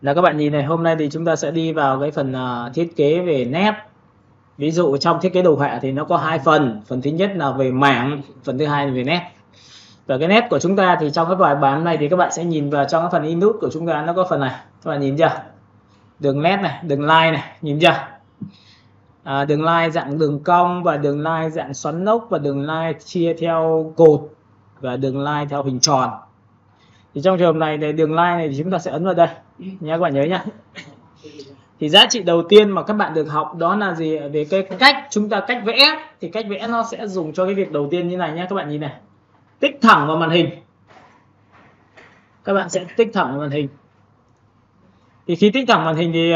Là các bạn nhìn này, hôm nay thì chúng ta sẽ đi vào cái phần thiết kế về nét. Ví dụ trong thiết kế đồ họa thì nó có hai phần. Phần thứ nhất là về mảng, phần thứ hai là về nét. Và cái nét của chúng ta thì trong cái bài bản này thì các bạn sẽ nhìn vào trong cái phần input của chúng ta, nó có phần này. Các bạn nhìn chưa? Đường nét này, đường line này, nhìn chưa? Đường line dạng đường cong và đường line dạng xoắn ốc và đường line chia theo cột và đường line theo hình tròn. Thì trong trường hợp này thì đường line này thì chúng ta sẽ ấn vào đây nha, các bạn nhớ nhá. Thì giá trị đầu tiên mà các bạn được học đó là gì? Về cái cách chúng ta cách vẽ. Thì cách vẽ nó sẽ dùng cho cái việc đầu tiên như này nhé, các bạn nhìn này. Tích thẳng vào màn hình. Các bạn sẽ tích thẳng vào màn hình. Thì khi tích thẳng màn hình thì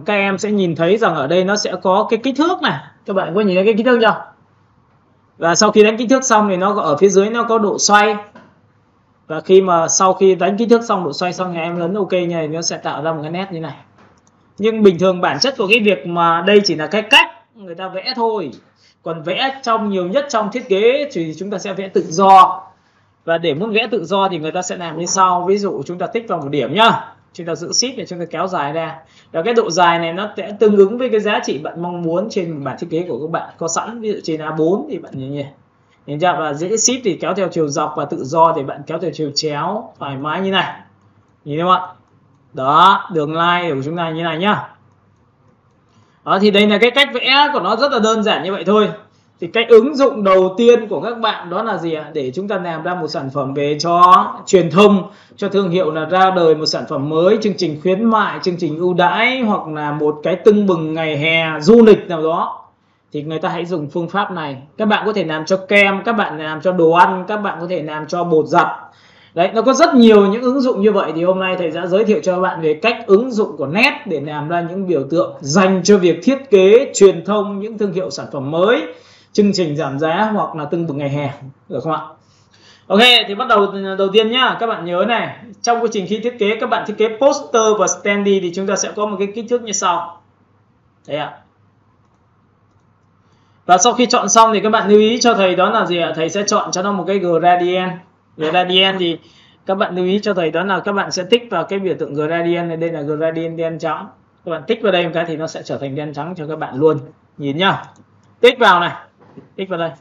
các em sẽ nhìn thấy rằng ở đây nó sẽ có cái kích thước này. Các bạn có nhìn thấy cái kích thước chưa? Và sau khi đánh kích thước xong thì nó ở phía dưới nó có độ xoay. Và khi mà sau khi đánh kích thước xong, độ xoay xong thì em ấn OK nha, thì nó sẽ tạo ra một cái nét như này. Nhưng bình thường bản chất của cái việc mà đây chỉ là cái cách người ta vẽ thôi. Còn vẽ trong nhiều nhất trong thiết kế thì chúng ta sẽ vẽ tự do. Và để muốn vẽ tự do thì người ta sẽ làm như sau. Ví dụ chúng ta tích vào một điểm nhá. Chúng ta giữ shift để chúng ta kéo dài ra. Và cái độ dài này nó sẽ tương ứng với cái giá trị bạn mong muốn trên bản thiết kế của các bạn có sẵn. Ví dụ trên A4 thì bạn nhìn chưa? Và giữ shift thì kéo theo chiều dọc, và tự do thì bạn kéo theo chiều chéo thoải mái như này. Nhìn không ạ? Đó, đường line của chúng ta như này nhá. Đó, thì đây là cái cách vẽ của nó rất là đơn giản như vậy thôi. Thì cách ứng dụng đầu tiên của các bạn đó là gì ạ? Để chúng ta làm ra một sản phẩm về cho truyền thông, cho thương hiệu, là ra đời một sản phẩm mới, chương trình khuyến mại, chương trình ưu đãi, hoặc là một cái tưng bừng ngày hè du lịch nào đó. Thì người ta hãy dùng phương pháp này. Các bạn có thể làm cho kem, các bạn làm cho đồ ăn, các bạn có thể làm cho bột giặt. Đấy, nó có rất nhiều những ứng dụng như vậy. Thì hôm nay thầy sẽ giới thiệu cho các bạn về cách ứng dụng của nét để làm ra những biểu tượng dành cho việc thiết kế, truyền thông những thương hiệu sản phẩm mới, chương trình giảm giá hoặc là tưng bừng ngày hè, được không ạ? Ok, thì bắt đầu tiên nhá. Các bạn nhớ này, trong quá trình khi thiết kế, các bạn thiết kế poster và standee thì chúng ta sẽ có một cái kích thước như sau. Đấy ạ. Và sau khi chọn xong thì các bạn lưu ý cho thầy đó là gì ạ? Thầy sẽ chọn cho nó một cái gradient. Gradient thì các bạn lưu ý cho thầy đó là các bạn sẽ tích vào cái biểu tượng gradient này. Đây là gradient đen trắng. Các bạn tích vào đây một cái thì nó sẽ trở thành đen trắng cho các bạn luôn. Nhìn nhá. Tích vào này. Tích vào đây.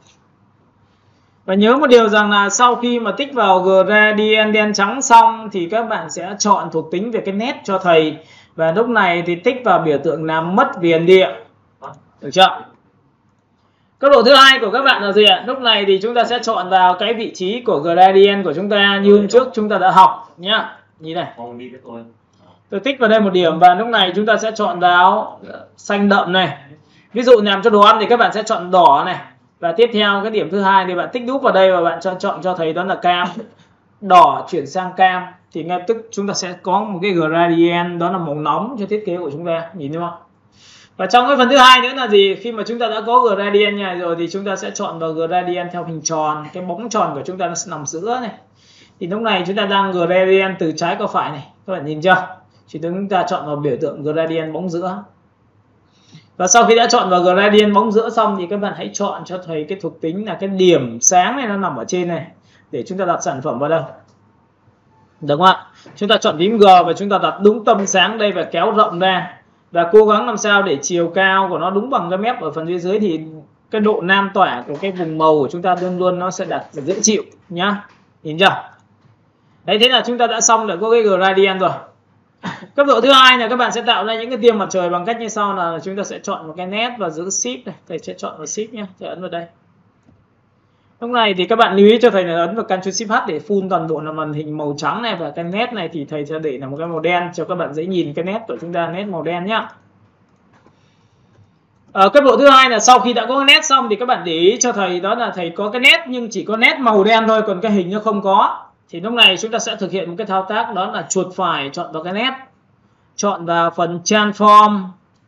Và nhớ một điều rằng là sau khi mà tích vào gradient đen trắng xong thì các bạn sẽ chọn thuộc tính về cái nét cho thầy. Và lúc này thì tích vào biểu tượng làm mất viền địa. Được chưa? Cấp độ thứ hai của các bạn là gì ạ? Lúc này thì chúng ta sẽ chọn vào cái vị trí của gradient của chúng ta như hôm trước chúng ta đã học nhá. Nhìn này. Tôi tích vào đây một điểm và lúc này chúng ta sẽ chọn vào xanh đậm này. Ví dụ làm cho đồ ăn thì các bạn sẽ chọn đỏ này. Và tiếp theo cái điểm thứ hai thì bạn tích đúp vào đây và bạn chọn cho thầy đó là cam. Đỏ chuyển sang cam thì ngay tức chúng ta sẽ có một cái gradient đó là màu nóng cho thiết kế của chúng ta. Nhìn thấy không? Và trong cái phần thứ hai nữa là gì? Khi mà chúng ta đã có gradient như này rồi thì chúng ta sẽ chọn vào gradient theo hình tròn. Cái bóng tròn của chúng ta nó sẽ nằm giữa này. Thì lúc này chúng ta đang gradient từ trái qua phải này. Các bạn nhìn chưa? Chỉ chúng ta chọn vào biểu tượng gradient bóng giữa. Và sau khi đã chọn vào gradient bóng giữa xong thì các bạn hãy chọn cho thầy cái thuộc tính là cái điểm sáng này nó nằm ở trên này. Để chúng ta đặt sản phẩm vào đâu. Được không ạ? Chúng ta chọn phím G và chúng ta đặt đúng tâm sáng đây và kéo rộng ra. Và cố gắng làm sao để chiều cao của nó đúng bằng cái mép ở phần phía dưới thì cái độ lan tỏa của cái vùng màu của chúng ta luôn luôn nó sẽ đặt dễ chịu nhá. Nhìn chưa? Đấy, thế là chúng ta đã xong được có cái gradient rồi. Cấp độ thứ hai là các bạn sẽ tạo ra những cái tia mặt trời bằng cách như sau là chúng ta sẽ chọn một cái nét và giữ shift này. Thầy sẽ chọn vào shift nhé. Thầy ấn vào đây. Lúc này thì các bạn lưu ý cho thầy là ấn vào Ctrl Shift H để full toàn bộ là màn hình màu trắng này, và cái nét này thì thầy sẽ để là một cái màu đen cho các bạn dễ nhìn cái nét của chúng ta, nét màu đen nhá. Ở cấp độ thứ hai là sau khi đã có cái nét xong thì các bạn để ý cho thầy đó là thầy có cái nét nhưng chỉ có nét màu đen thôi, còn cái hình nó không có. Thì lúc này chúng ta sẽ thực hiện một cái thao tác đó là chuột phải chọn vào cái nét, chọn vào phần transform,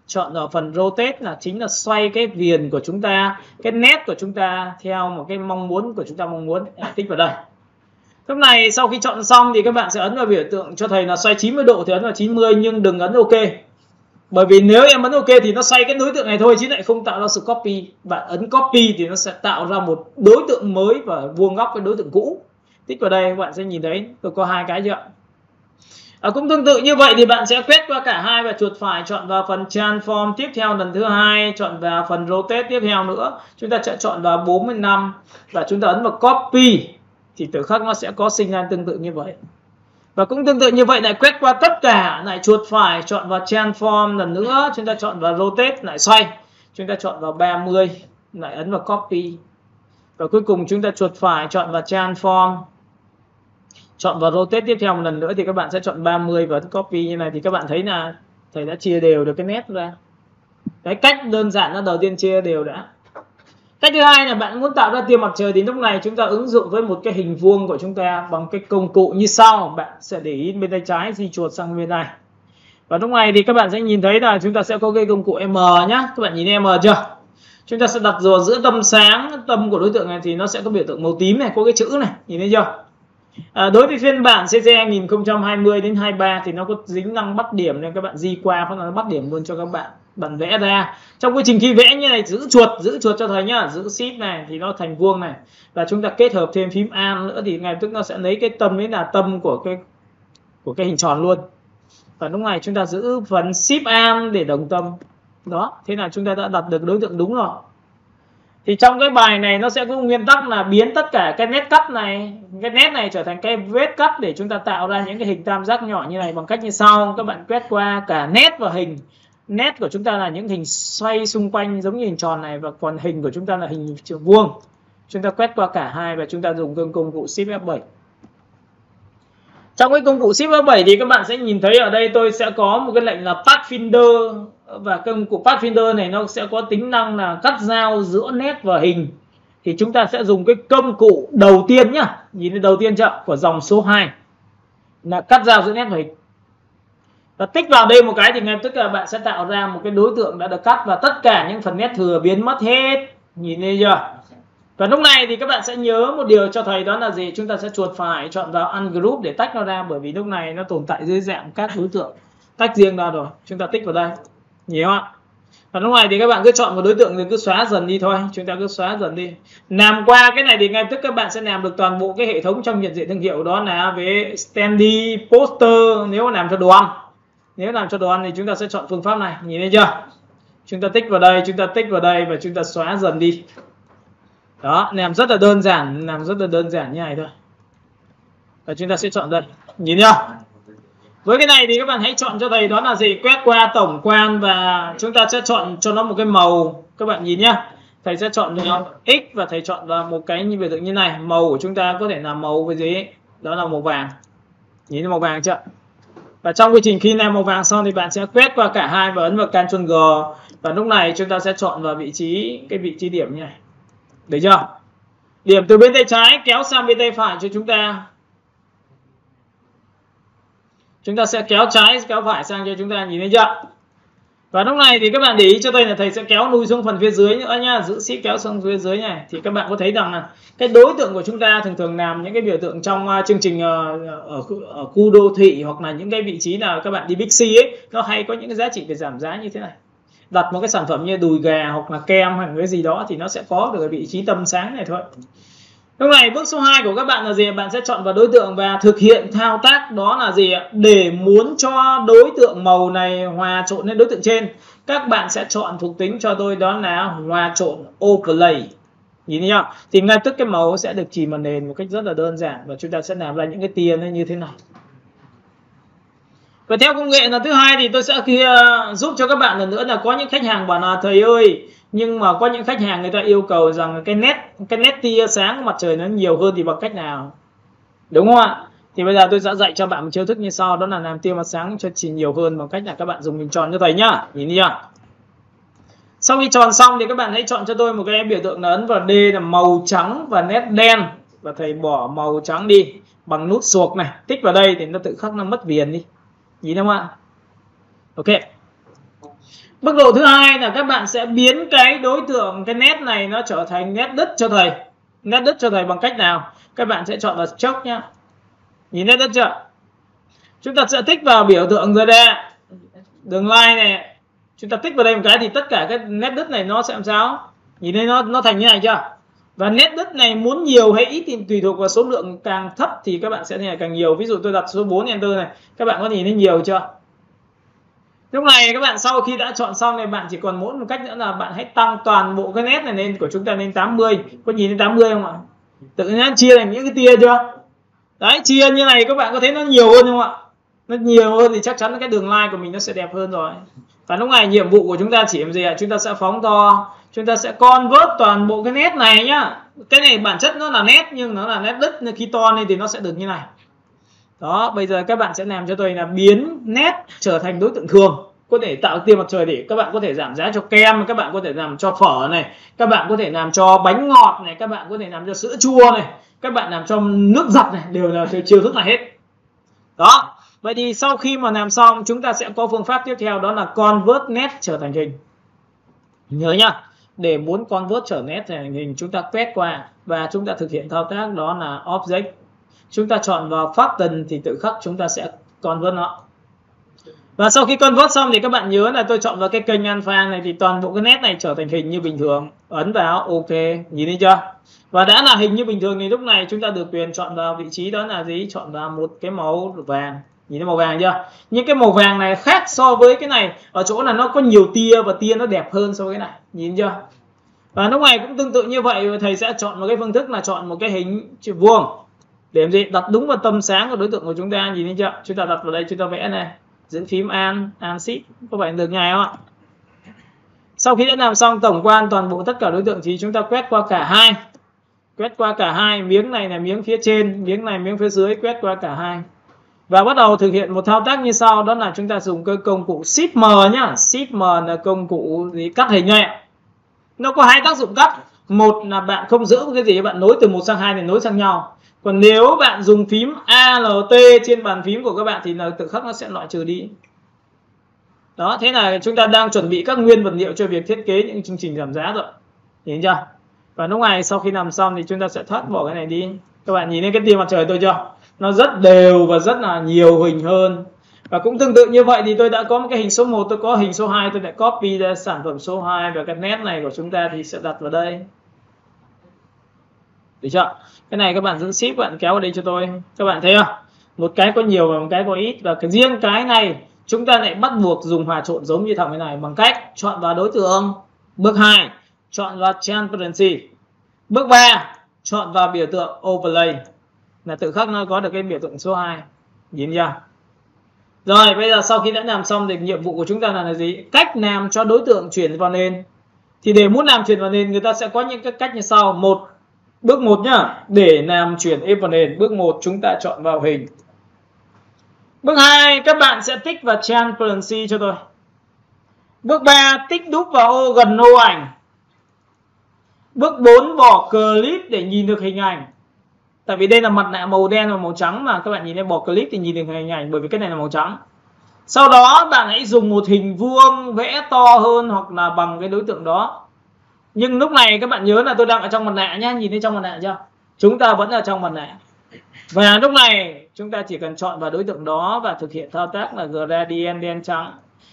chọn vào phần rotate là chính là xoay cái viền của chúng ta, cái nét của chúng ta theo một cái mong muốn của chúng ta mong muốn. Tích vào đây. Lúc này sau khi chọn xong thì các bạn sẽ ấn vào biểu tượng cho thầy là xoay 90 độ thì ấn vào 90 nhưng đừng ấn OK. Bởi vì nếu em ấn OK thì nó xoay cái đối tượng này thôi chứ lại không tạo ra sự copy. Bạn ấn copy thì nó sẽ tạo ra một đối tượng mới và vuông góc cái đối tượng cũ. Tích vào đây các bạn sẽ nhìn thấy tôi có hai cái chưa ạ? Cũng tương tự như vậy thì bạn sẽ quét qua cả hai và chuột phải chọn vào phần transform tiếp theo lần thứ hai, chọn vào phần rotate tiếp theo nữa. Chúng ta sẽ chọn vào 45 và chúng ta ấn vào copy thì tự khắc nó sẽ có sinh ra tương tự như vậy. Và cũng tương tự như vậy lại quét qua tất cả, lại chuột phải chọn vào transform lần nữa, chúng ta chọn vào rotate lại xoay, chúng ta chọn vào 30 lại ấn vào copy. Và cuối cùng chúng ta chuột phải chọn vào transform, chọn vào rotate tiếp theo một lần nữa thì các bạn sẽ chọn 30 và copy như này thì các bạn thấy là thầy đã chia đều được cái nét ra. Cái cách đơn giản là đầu tiên chia đều đã. Cách thứ hai là bạn muốn tạo ra tia mặt trời thì lúc này chúng ta ứng dụng với một cái hình vuông của chúng ta bằng cái công cụ như sau. Bạn sẽ để ý bên tay trái, di chuột sang bên này. Và lúc này thì các bạn sẽ nhìn thấy là chúng ta sẽ có cái công cụ M nhá. Các bạn nhìn M chưa? Chúng ta sẽ đặt vào giữa tâm sáng, tâm của đối tượng này thì nó sẽ có biểu tượng màu tím này, có cái chữ này, nhìn thấy chưa? Đối với phiên bản CC 2020 đến 23 thì nó có dính năng bắt điểm nên các bạn di qua hoặc là bắt điểm luôn cho các bạn. Bạn vẽ ra. Trong quá trình khi vẽ như này giữ chuột cho thầy nhá, giữ shift này thì nó thành vuông này. Và chúng ta kết hợp thêm phím Alt nữa thì ngay tức nó sẽ lấy cái tâm đấy là tâm của cái hình tròn luôn. Và lúc này chúng ta giữ phần shift Alt để đồng tâm. Đó, thế là chúng ta đã đặt được đối tượng đúng rồi. Thì trong cái bài này nó sẽ có nguyên tắc là biến tất cả cái nét cắt này, cái nét này trở thành cái vết cắt để chúng ta tạo ra những cái hình tam giác nhỏ như này bằng cách như sau. Các bạn quét qua cả nét và hình. Nét của chúng ta là những hình xoay xung quanh giống như hình tròn này, và còn hình của chúng ta là hình trường vuông. Chúng ta quét qua cả hai và chúng ta dùng công cụ Shift F7. Trong cái công cụ Shift F7 thì các bạn sẽ nhìn thấy ở đây tôi sẽ có một cái lệnh là Pathfinder, và công cụ Pathfinder này nó sẽ có tính năng là cắt giao giữa nét và hình. Thì chúng ta sẽ dùng cái công cụ đầu tiên nhá, nhìn thấy đầu tiên chưa, của dòng số 2 là cắt giao giữa nét và hình. Và tích vào đây một cái thì ngay tức là bạn sẽ tạo ra một cái đối tượng đã được cắt và tất cả những phần nét thừa biến mất hết. Nhìn thấy chưa? Và lúc này thì các bạn sẽ nhớ một điều cho thầy, đó là gì? Chúng ta sẽ chuột phải chọn vào ungroup để tách nó ra, bởi vì lúc này nó tồn tại dưới dạng các đối tượng tách riêng ra rồi. Chúng ta tích vào đây. Nhìn không ạ? Và lúc này thì các bạn cứ chọn một đối tượng rồi cứ xóa dần đi thôi. Chúng ta cứ xóa dần đi. Làm qua cái này thì ngay tức các bạn sẽ làm được toàn bộ cái hệ thống trong nhận diện thương hiệu, đó là về standee, poster nếu mà làm cho đồ ăn. Nếu làm cho đồ ăn thì chúng ta sẽ chọn phương pháp này. Nhìn thấy chưa? Chúng ta tích vào đây, chúng ta tích vào đây và chúng ta xóa dần đi. Đó, làm rất là đơn giản, như này thôi. Và chúng ta sẽ chọn đây. Nhìn thấy không? Với cái này thì các bạn hãy chọn cho thầy đó là gì? Quét qua tổng quan và chúng ta sẽ chọn cho nó một cái màu. Các bạn nhìn nhá. Thầy sẽ chọn vào X và thầy chọn vào một cái như biểu tượng như này. Màu của chúng ta có thể là màu cái gì? Đó là màu vàng. Nhìn thấy màu vàng chưa? Và trong quá trình khi làm màu vàng xong thì bạn sẽ quét qua cả hai và ấn vào Ctrl G. Và lúc này chúng ta sẽ chọn vào vị trí điểm như này. Được chưa? Điểm từ bên tay trái kéo sang bên tay phải cho chúng ta. Chúng ta sẽ kéo trái, kéo phải sang cho chúng ta, nhìn thấy chưa? Và lúc này thì các bạn để ý cho tôi là thầy sẽ kéo lui xuống phần phía dưới nữa nha, giữ shift kéo xuống phía dưới này. Thì các bạn có thấy rằng là cái đối tượng của chúng ta thường làm những cái biểu tượng trong chương trình ở khu đô thị hoặc là những cái vị trí nào các bạn đi Big C ấy, nó hay có những cái giá trị về giảm giá như thế này. Đặt một cái sản phẩm như đùi gà hoặc là kem hay cái gì đó thì nó sẽ có được vị trí tâm sáng này thôi. Lúc này bước số 2 của các bạn là gì? Bạn sẽ chọn vào đối tượng và thực hiện thao tác, đó là gì ạ? Để muốn cho đối tượng màu này hòa trộn lên đối tượng trên, các bạn sẽ chọn thuộc tính cho tôi, đó là hòa trộn overlay. Nhìn thấy không? Thì ngay tức cái màu sẽ được chìm vào nền một cách rất là đơn giản và chúng ta sẽ làm ra những cái tia như thế này. Và theo công nghệ là thứ hai thì tôi sẽ giúp cho các bạn lần nữa là có những khách hàng bảo là thầy ơi, nhưng mà có những khách hàng người ta yêu cầu rằng cái nét tia sáng của mặt trời nó nhiều hơn thì bằng cách nào, đúng không ạ? Thì bây giờ tôi sẽ dạy cho bạn một chiêu thức như sau, đó là làm tia mặt sáng cho chỉ nhiều hơn bằng cách là các bạn dùng hình tròn cho thầy nhá. Nhìn đi nhá. Sau khi tròn xong thì các bạn hãy chọn cho tôi một cái biểu tượng là ấn vào D là màu trắng và nét đen, và thầy bỏ màu trắng đi bằng nút xuộc này, tích vào đây thì nó tự khắc nó mất viền đi. Nhìn không ạ? Ok. Bước độ thứ hai là các bạn sẽ biến cái đối tượng, cái nét này nó trở thành nét đứt cho thầy. Nét đứt cho thầy bằng cách nào? Các bạn sẽ chọn vào stroke nhá. Nhìn nét đứt chưa? Chúng ta sẽ tích vào biểu tượng rồi đây, đường line này. Chúng ta tích vào đây một cái thì tất cả cái nét đứt này nó sẽ làm sao? Nhìn thấy nó thành như này chưa? Và nét đứt này muốn nhiều hay ít thì tùy thuộc vào số lượng, càng thấp thì các bạn sẽ thấy càng nhiều. Ví dụ tôi đặt số 4 enter này, các bạn có nhìn thấy nhiều chưa? Lúc này các bạn sau khi đã chọn xong này, bạn chỉ còn mỗi một cách nữa là bạn hãy tăng toàn bộ cái nét này lên của chúng ta lên 80. Có nhìn thấy 80 không ạ? Tự nhiên chia thành những cái tia chưa? Đấy, chia như này các bạn có thấy nó nhiều hơn không ạ? Nó nhiều hơn thì chắc chắn cái đường line của mình nó sẽ đẹp hơn rồi. Và lúc này nhiệm vụ của chúng ta chỉ làm gì ạ? Chúng ta sẽ phóng to, chúng ta sẽ convert toàn bộ cái nét này nhá. Cái này bản chất nó là nét nhưng nó là nét đứt, nên khi to lên thì nó sẽ được như này. Đó, bây giờ các bạn sẽ làm cho tôi là biến nét trở thành đối tượng thường. Có thể tạo tia mặt trời để các bạn có thể giảm giá cho kem, các bạn có thể làm cho phở này, các bạn có thể làm cho bánh ngọt này, các bạn có thể làm cho sữa chua này, các bạn làm cho nước giặt này, đều là chiêu thức này hết. Đó, vậy thì sau khi mà làm xong, chúng ta sẽ có phương pháp tiếp theo, đó là convert nét trở thành hình. Nhớ nhá, để muốn convert trở nét thành hình, chúng ta quét qua và chúng ta thực hiện thao tác đó là object. Chúng ta chọn vào Pattern thì tự khắc chúng ta sẽ convert nó. Và sau khi convert xong thì các bạn nhớ là tôi chọn vào cái kênh alpha này thì toàn bộ cái nét này trở thành hình như bình thường. Ấn vào OK, nhìn thấy chưa? Và đã là hình như bình thường thì lúc này chúng ta được quyền chọn vào vị trí đó là gì? Chọn vào một cái màu vàng. Nhìn thấy màu vàng chưa? Nhưng cái màu vàng này khác so với cái này ở chỗ là nó có nhiều tia và tia nó đẹp hơn so với cái này. Nhìn chưa? Và lúc này cũng tương tự như vậy, thầy sẽ chọn một cái phương thức là chọn một cái hình chữ vuông. Để làm gì? Đặt đúng vào tâm sáng của đối tượng của chúng ta, nhìn thấy chưa? Chúng ta đặt vào đây, chúng ta vẽ này. Giữ phím Alt Shift, có phải được nhai không ạ? Sau khi đã làm xong tổng quan toàn bộ tất cả đối tượng thì chúng ta quét qua cả hai. Quét qua cả hai, miếng này là miếng phía trên, miếng này miếng phía dưới, quét qua cả hai. Và bắt đầu thực hiện một thao tác như sau, đó là chúng ta dùng cái công cụ Shift M nhá. Shift M là công cụ gì cắt hình này. Nó có hai tác dụng cắt. Một là bạn không giữ cái gì, bạn nối từ 1 sang 2 để nối sang nhau. Còn nếu bạn dùng phím Alt trên bàn phím của các bạn thì là tự khắc nó sẽ loại trừ đi. Đó, thế là chúng ta đang chuẩn bị các nguyên vật liệu cho việc thiết kế những chương trình giảm giá rồi. Nhìn chưa? Và lúc này sau khi làm xong thì chúng ta sẽ thoát bỏ cái này đi. Các bạn nhìn thấy cái tia mặt trời tôi chưa? Nó rất đều và rất là nhiều hình hơn. Và cũng tương tự như vậy thì tôi đã có một cái hình số 1, tôi có hình số 2, tôi lại copy ra sản phẩm số 2 và cái nét này của chúng ta thì sẽ đặt vào đây. Được chưa? Cái này các bạn giữ ship, bạn kéo vào đây cho tôi. Các bạn thấy không? Một cái có nhiều và một cái có ít. Và cái riêng cái này chúng ta lại bắt buộc dùng hòa trộn giống như thằng cái này bằng cách chọn vào đối tượng. Bước 2, chọn vào Transparency. Bước 3, chọn vào biểu tượng Overlay. Là tự khắc nó có được cái biểu tượng số 2. Nhìn chưa? Rồi, bây giờ sau khi đã làm xong thì nhiệm vụ của chúng ta là gì? Cách làm cho đối tượng chuyển vào nền. Thì để muốn làm chuyển vào nền, người ta sẽ có những cái cách như sau. Bước 1 nhá, để làm chuyển em vào nền. Bước 1 chúng ta chọn vào hình. Bước 2 các bạn sẽ tích vào Transparency cho tôi. Bước 3 tích đúp vào ô gần ô ảnh. Bước 4 bỏ clip để nhìn được hình ảnh. Tại vì đây là mặt nạ màu đen và màu trắng mà các bạn nhìn thấy, bỏ clip thì nhìn được hình ảnh bởi vì cái này là màu trắng. Sau đó bạn hãy dùng một hình vuông vẽ to hơn hoặc là bằng cái đối tượng đó. Nhưng lúc này các bạn nhớ là tôi đang ở trong mặt nạ nhá, nhìn thấy trong mặt nạ chưa? Chúng ta vẫn ở trong mặt nạ. Và lúc này chúng ta chỉ cần chọn vào đối tượng đó và thực hiện thao tác là gradient đen trắng.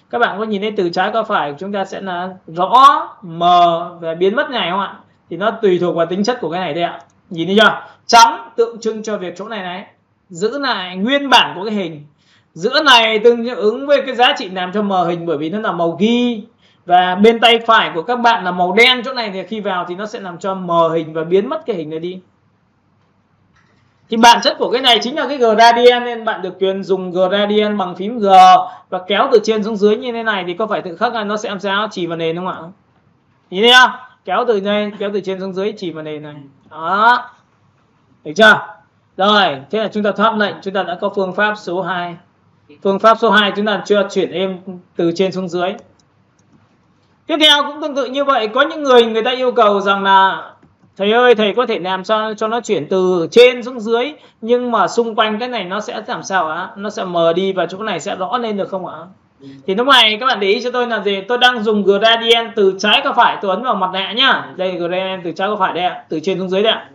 Các bạn có nhìn thấy từ trái qua phải chúng ta sẽ là rõ, mờ và biến mất này không ạ? Thì nó tùy thuộc vào tính chất của cái này đây ạ. Nhìn thấy chưa? Trắng tượng trưng cho việc chỗ này này giữ lại nguyên bản của cái hình. Giữa này tương ứng với cái giá trị làm cho mờ hình bởi vì nó là màu ghi. Và bên tay phải của các bạn là màu đen, chỗ này thì khi vào thì nó sẽ làm cho mờ hình và biến mất cái hình này đi. Thì bản chất của cái này chính là cái gradient, nên bạn được quyền dùng gradient bằng phím G và kéo từ trên xuống dưới như thế này thì có phải tự khắc là nó sẽ làm sao chỉ vào nền không ạ? Nhìn thấy không? Kéo từ đây, kéo từ trên xuống dưới chỉ vào nền này. Đó. Được chưa? Rồi, thế là chúng ta thoát lệnh, chúng ta đã có phương pháp số 2. Phương pháp số 2 chúng ta chưa chuyển em từ trên xuống dưới. Tiếp theo cũng tương tự như vậy, có những người ta yêu cầu rằng là thầy ơi, thầy có thể làm sao cho nó chuyển từ trên xuống dưới nhưng mà xung quanh cái này nó sẽ làm sao ạ? Nó sẽ mờ đi và chỗ này sẽ rõ lên được không ạ? Thì lúc này các bạn để ý cho tôi là gì? Tôi đang dùng gradient từ trái qua phải, tôi ấn vào mặt nạ nhá. Đây là gradient từ trái qua phải đây ạ, từ trên xuống dưới đây ạ.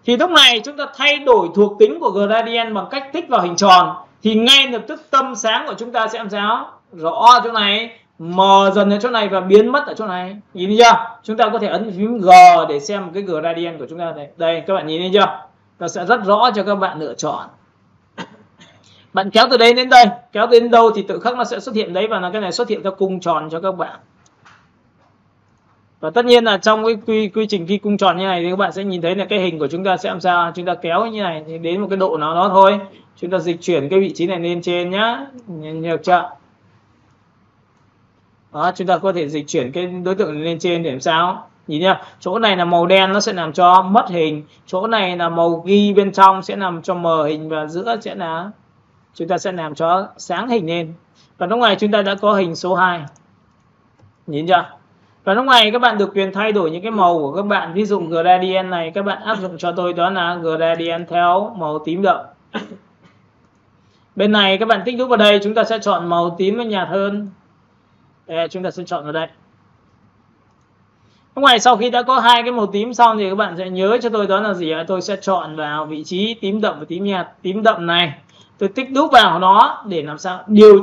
Thì lúc này chúng ta thay đổi thuộc tính của gradient bằng cách tích vào hình tròn thì ngay lập tức tâm sáng của chúng ta sẽ làm sao? Rõ chỗ này, mờ dần ở chỗ này và biến mất ở chỗ này. Nhìn thấy chưa? Chúng ta có thể ấn phím G để xem cái gradient của chúng ta đây. Đây các bạn nhìn thấy chưa? Nó sẽ rất rõ cho các bạn lựa chọn. Bạn kéo từ đây đến đây, kéo đến đâu thì tự khắc nó sẽ xuất hiện đấy, và cái này xuất hiện theo cung tròn cho các bạn. Và tất nhiên là trong cái quy trình ghi cung tròn như này thì các bạn sẽ nhìn thấy là cái hình của chúng ta sẽ làm sao. Chúng ta kéo như này thì đến một cái độ nào đó thôi. Chúng ta dịch chuyển cái vị trí này lên trên nhá. Được chưa? Đó, chúng ta có thể dịch chuyển cái đối tượng lên trên để làm sao? Nhìn nhá, chỗ này là màu đen nó sẽ làm cho mất hình, chỗ này là màu ghi bên trong sẽ làm cho mờ hình, và giữa sẽ là chúng ta sẽ làm cho sáng hình lên. Và lúc này chúng ta đã có hình số 2. Nhìn chưa? Và lúc này các bạn được quyền thay đổi những cái màu của các bạn. Ví dụ gradient này các bạn áp dụng cho tôi đó là gradient theo màu tím đậm. Bên này các bạn tích đúp vào đây, chúng ta sẽ chọn màu tím nó nhạt hơn. Đây, chúng ta sẽ chọn vào đây. Lúc này sau khi đã có hai cái màu tím xong thì các bạn sẽ nhớ cho tôi đó là gì ạ? Tôi sẽ chọn vào vị trí tím đậm và tím nhạt. Tím đậm này tôi tích đúp vào nó để làm sao điều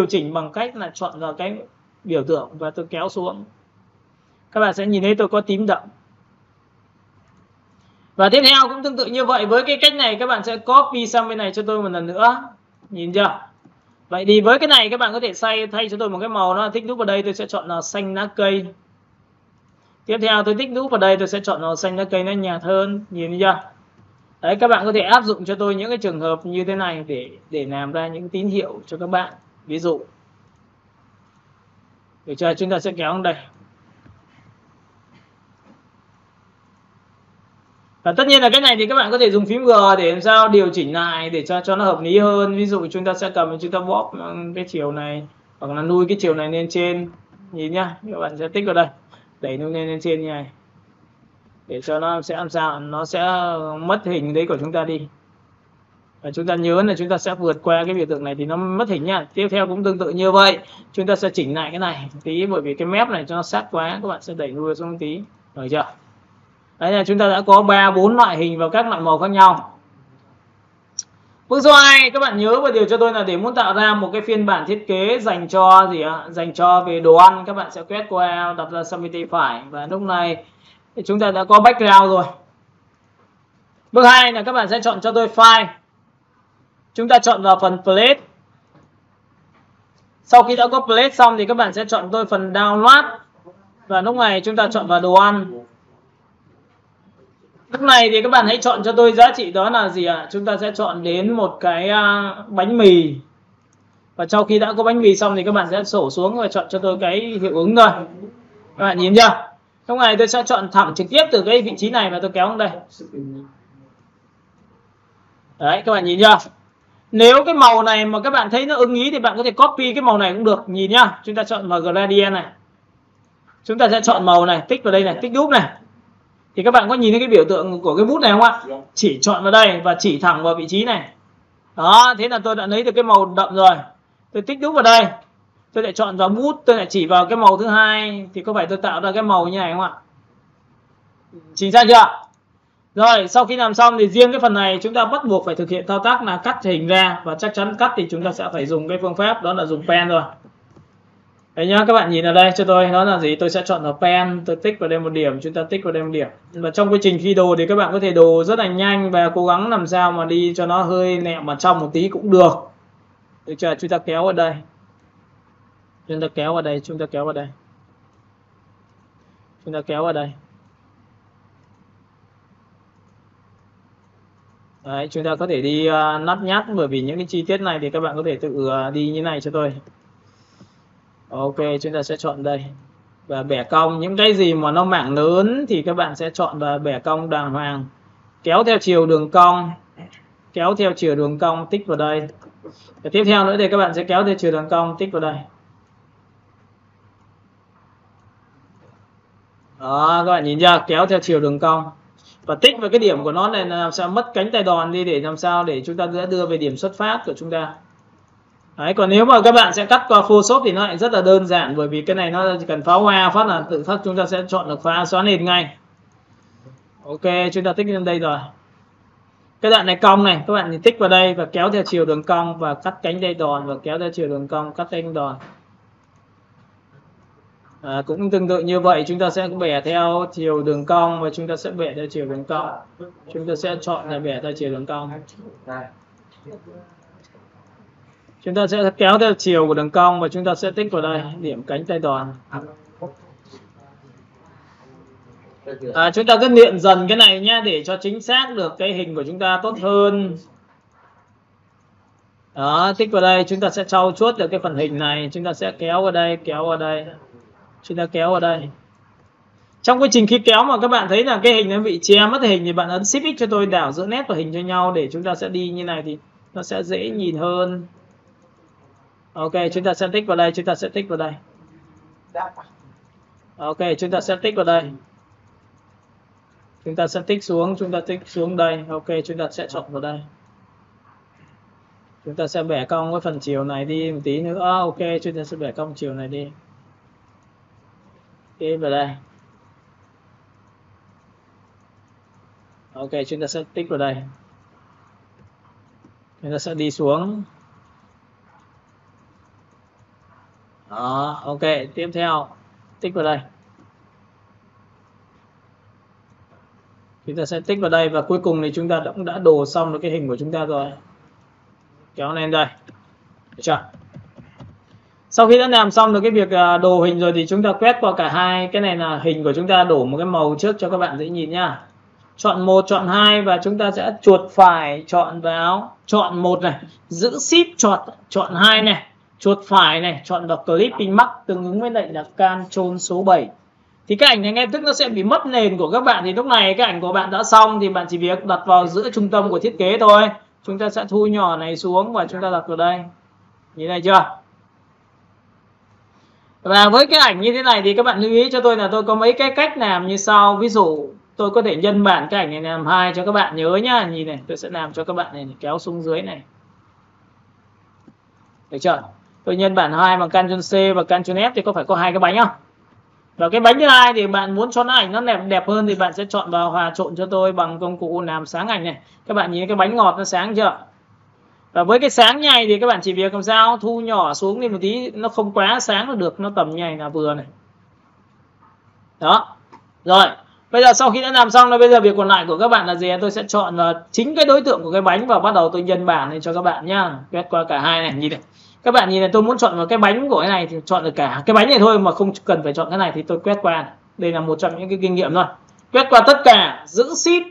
chỉnh bằng cách là chọn vào cái biểu tượng và tôi kéo xuống. Các bạn sẽ nhìn thấy tôi có tím đậm. Và tiếp theo cũng tương tự như vậy, với cái cách này các bạn sẽ copy sang bên này cho tôi một lần nữa. Nhìn chưa? Vậy thì với cái này các bạn có thể thay cho tôi một cái màu, nó tích đúp vào đây tôi sẽ chọn là xanh lá cây. Tiếp theo tôi tích đúp vào đây tôi sẽ chọn màu xanh lá cây nó nhạt hơn. Nhìn chưa? Đấy, các bạn có thể áp dụng cho tôi những cái trường hợp như thế này để làm ra những tín hiệu cho các bạn. Ví dụ được chưa? Chúng ta sẽ kéo đến đây. Và tất nhiên là cái này thì các bạn có thể dùng phím G để làm sao điều chỉnh lại để cho nó hợp lý hơn. Ví dụ chúng ta sẽ cầm, chúng ta bóp cái chiều này hoặc là nuôi cái chiều này lên trên. Nhìn nhá, các bạn sẽ tích vào đây, đẩy nó lên trên như này để cho nó sẽ làm sao nó sẽ mất hình đấy của chúng ta đi. Và chúng ta nhớ là chúng ta sẽ vượt qua cái biểu tượng này thì nó mất hình nha. Tiếp theo cũng tương tự như vậy, chúng ta sẽ chỉnh lại cái này tí, bởi vì cái mép này cho nó sát quá, các bạn sẽ đẩy nuôi xuống tí. Được chưa? Đấy là chúng ta đã có 3-4 loại hình và các loại màu khác nhau. Bước số 2, các bạn nhớ và điều cho tôi là để muốn tạo ra một cái phiên bản thiết kế dành cho gì ạ? Dành cho về đồ ăn, các bạn sẽ quét qua đặt ra Submit tay phải, và lúc này chúng ta đã có background rồi. Bước 2 là các bạn sẽ chọn cho tôi file. Chúng ta chọn vào phần plate. Sau khi đã có plate xong thì các bạn sẽ chọn tôi phần download, và lúc này chúng ta chọn vào đồ ăn. Lúc này thì các bạn hãy chọn cho tôi giá trị đó là gì ạ? Chúng ta sẽ chọn đến một cái bánh mì. Và sau khi đã có bánh mì xong thì các bạn sẽ sổ xuống và chọn cho tôi cái hiệu ứng thôi. Các bạn nhìn chưa? Lúc này tôi sẽ chọn thẳng trực tiếp từ cái vị trí này và tôi kéo đến đây. Đấy, các bạn nhìn chưa? Nếu cái màu này mà các bạn thấy nó ưng ý thì bạn có thể copy cái màu này cũng được. Nhìn nhá, chúng ta chọn vào gradient này. Chúng ta sẽ chọn màu này, tích vào đây này, tích đúp này. Thì các bạn có nhìn thấy cái biểu tượng của cái bút này không ạ? Chỉ chọn vào đây và chỉ thẳng vào vị trí này. Đó, thế là tôi đã lấy được cái màu đậm rồi. Tôi tích đúp vào đây. Tôi lại chọn vào bút, tôi lại chỉ vào cái màu thứ hai, thì có phải tôi tạo ra cái màu như này không ạ? Chính xác chưa? Rồi, sau khi làm xong thì riêng cái phần này chúng ta bắt buộc phải thực hiện thao tác là cắt hình ra, và chắc chắn cắt thì chúng ta sẽ phải dùng cái phương pháp đó là dùng pen rồi. Đấy nhá, các bạn nhìn ở đây cho tôi, nó là gì? Tôi sẽ chọn vào pen, tôi tích vào đây một điểm, chúng ta tích vào đây một điểm. Và trong quá trình khi đồ thì các bạn có thể đồ rất là nhanh và cố gắng làm sao mà đi cho nó hơi nẹm vào trong một tí cũng được. Được chưa? Chúng ta kéo ở đây. Chúng ta kéo vào đây, chúng ta kéo vào đây. Chúng ta kéo vào đây. Đấy, chúng ta có thể đi nắt nhát, bởi vì những cái chi tiết này thì các bạn có thể tự đi như này cho tôi. Ok, chúng ta sẽ chọn đây. Và bẻ cong, những cái gì mà nó mảng lớn thì các bạn sẽ chọn và bẻ cong đàng hoàng. Kéo theo chiều đường cong. Kéo theo chiều đường cong, tích vào đây. Và tiếp theo nữa thì các bạn sẽ kéo theo chiều đường cong, tích vào đây. Đó, các bạn nhìn chưa? Kéo theo chiều đường cong. Và tích vào cái điểm của nó này là làm sao mất cánh tay đòn đi, để làm sao để chúng ta sẽ đưa về điểm xuất phát của chúng ta. Đấy, còn nếu mà các bạn sẽ cắt qua Photoshop thì nó lại rất là đơn giản, bởi vì cái này nó chỉ cần pháo hoa phát là tự khắc chúng ta sẽ chọn được phá xóa nền ngay. Ok, chúng ta tích lên đây rồi. Cái đoạn này cong này, các bạn tích vào đây và kéo theo chiều đường cong và cắt cánh tay đòn, và kéo theo chiều đường cong cắt cánh đòn. Cũng tương tự như vậy, chúng ta sẽ bẻ theo chiều đường cong và chúng ta sẽ bẻ theo chiều đường cong. Chúng ta sẽ chọn là bẻ theo chiều đường cong. Chúng ta sẽ kéo theo chiều của đường cong và chúng ta sẽ tích vào đây điểm cánh tay đòn. Chúng ta cứ luyện dần cái này nhé để cho chính xác được cái hình của chúng ta tốt hơn. Đó, tích vào đây, chúng ta sẽ trau chuốt được cái phần hình này, chúng ta sẽ kéo vào đây, kéo vào đây, chúng ta kéo vào đây. Trong quá trình khi kéo mà các bạn thấy là cái hình nó bị che mất hình thì bạn ấn Shift X cho tôi, đảo giữa nét và hình cho nhau để chúng ta sẽ đi như này thì nó sẽ dễ nhìn hơn. Ok, chúng ta sẽ tích vào đây, chúng ta sẽ tích vào đây. Ok, chúng ta sẽ tích vào đây. Chúng ta sẽ tích xuống, chúng ta tích xuống đây. Ok, chúng ta sẽ chọn vào đây. Chúng ta sẽ bẻ cong cái phần chiều này đi một tí nữa. Ok, chúng ta sẽ bẻ cong chiều này đi. Ok, vào đây. Ok, chúng ta sẽ tích vào đây. Chúng ta sẽ đi xuống. Đó, ok, tiếp theo tích vào đây. Chúng ta sẽ tích vào đây và cuối cùng thì chúng ta cũng đã đồ xong được cái hình của chúng ta rồi. Kéo lên đây. Được chưa? Sau khi đã làm xong được cái việc đồ hình rồi thì chúng ta quét qua cả hai. Cái này là hình của chúng ta, đổ một cái màu trước cho các bạn dễ nhìn nhá. Chọn 1, chọn 2 và chúng ta sẽ chuột phải chọn vào, chọn 1 này, giữ Shift chọn 2 này, chuột phải này, chọn vào Clipping Mask tương ứng với lại là Ctrl số 7. Thì cái ảnh này ngay tức nó sẽ bị mất nền của các bạn, thì lúc này cái ảnh của bạn đã xong thì bạn chỉ việc đặt vào giữa trung tâm của thiết kế thôi. Chúng ta sẽ thu nhỏ này xuống và chúng ta đặt vào đây. Nhìn này chưa? Và với cái ảnh như thế này thì các bạn lưu ý cho tôi là tôi có mấy cái cách làm như sau. Ví dụ tôi có thể nhân bản cái ảnh này làm 2 cho các bạn nhớ nhá. Nhìn này, tôi sẽ làm cho các bạn này, kéo xuống dưới này. Được chưa? Tôi nhân bản 2 bằng Ctrl C và Ctrl F thì có phải có 2 cái bánh không? Và cái bánh thứ hai thì bạn muốn cho nó ảnh nó đẹp hơn thì bạn sẽ chọn vào hòa trộn cho tôi bằng công cụ làm sáng ảnh này. Các bạn nhìn cái bánh ngọt nó sáng chưa? Và với cái sáng này thì các bạn chỉ việc làm sao thu nhỏ xuống đi một tí, nó không quá sáng là được, nó tầm như này là vừa này. Đó. Rồi, bây giờ sau khi đã làm xong là bây giờ việc còn lại của các bạn là gì? Tôi sẽ chọn vào chính cái đối tượng của cái bánh và bắt đầu tôi nhân bản này cho các bạn nhá. Quét qua cả hai này, nhìn này. Các bạn nhìn này, tôi muốn chọn vào cái bánh của cái này thì chọn được cả cái bánh này thôi mà không cần phải chọn cái này thì tôi quét qua. Đây là một trong những cái kinh nghiệm thôi. Quét qua tất cả, giữ Shift.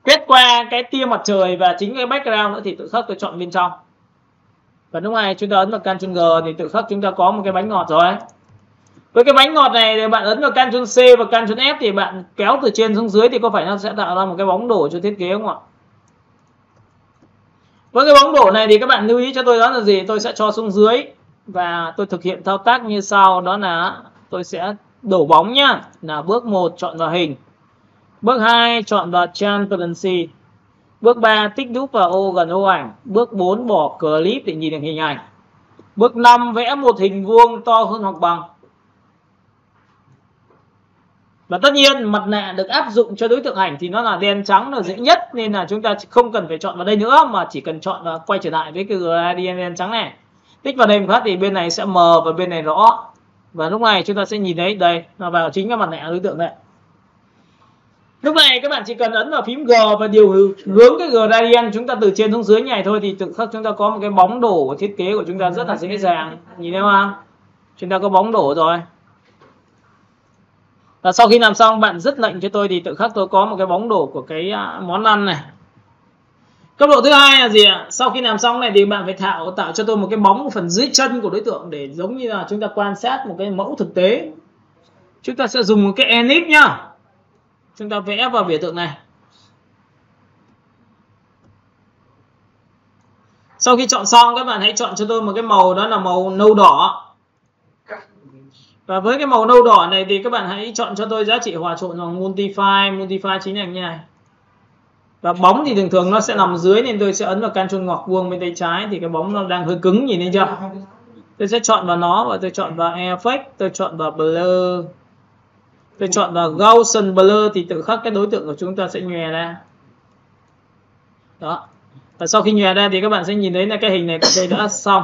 Quét qua cái tia mặt trời và chính cái background nữa thì tự khắc tôi chọn bên trong. Và lúc này chúng ta ấn vào Ctrl G thì tự khắc chúng ta có một cái bánh ngọt rồi. Với cái bánh ngọt này thì bạn ấn vào Ctrl C và Ctrl F thì bạn kéo từ trên xuống dưới thì có phải nó sẽ tạo ra một cái bóng đổ cho thiết kế không ạ? Với cái bóng đổ này thì các bạn lưu ý cho tôi đó là gì? Tôi sẽ cho xuống dưới và tôi thực hiện thao tác như sau, đó là tôi sẽ đổ bóng nhá. Là bước 1 chọn vào hình. Bước 2 chọn vào Transparency. Bước 3 tích đúp vào ô gần ô ảnh. Bước 4 bỏ clip để nhìn được hình ảnh. Bước 5 vẽ một hình vuông to hơn hoặc bằng. Và tất nhiên mặt nạ được áp dụng cho đối tượng ảnh thì nó là đen trắng là dễ nhất, nên là chúng ta không cần phải chọn vào đây nữa mà chỉ cần chọn và quay trở lại với cái gradient đen trắng này. Tích vào đây một phát thì bên này sẽ mờ và bên này rõ. Và lúc này chúng ta sẽ nhìn thấy đây là vào chính cái mặt nạ đối tượng này. Lúc này các bạn chỉ cần ấn vào phím G và điều hướng cái gradient chúng ta từ trên xuống dưới này thôi thì tự khắc chúng ta có một cái bóng đổ của thiết kế của chúng ta rất là dễ dàng. Nhìn thấy không? Chúng ta có bóng đổ rồi. Và sau khi làm xong bạn dứt lệnh cho tôi thì tự khắc tôi có một cái bóng đổ của cái món ăn này. Cấp độ thứ hai là gì ạ? Sau khi làm xong này thì bạn phải tạo cho tôi một cái bóng phần dưới chân của đối tượng để giống như là chúng ta quan sát một cái mẫu thực tế. Chúng ta sẽ dùng một cái ellipse nhá. Chúng ta vẽ vào biểu tượng này. Sau khi chọn xong các bạn hãy chọn cho tôi một cái màu, đó là màu nâu đỏ. Và với cái màu nâu đỏ này thì các bạn hãy chọn cho tôi giá trị hòa trộn bằng Multiply. Multiply chính là như này. Và bóng thì thường thường nó sẽ nằm dưới nên tôi sẽ ấn vào Ctrl ngoặc vuông bên tay trái thì cái bóng nó đang hơi cứng, nhìn thấy chưa? Tôi sẽ chọn vào nó và tôi chọn vào Effect, tôi chọn vào Blur. Tôi chọn vào Gaussian Blur thì tự khắc cái đối tượng của chúng ta sẽ nhòe ra. Đó. Và sau khi nhòe ra thì các bạn sẽ nhìn thấy là cái hình này đây đã xong.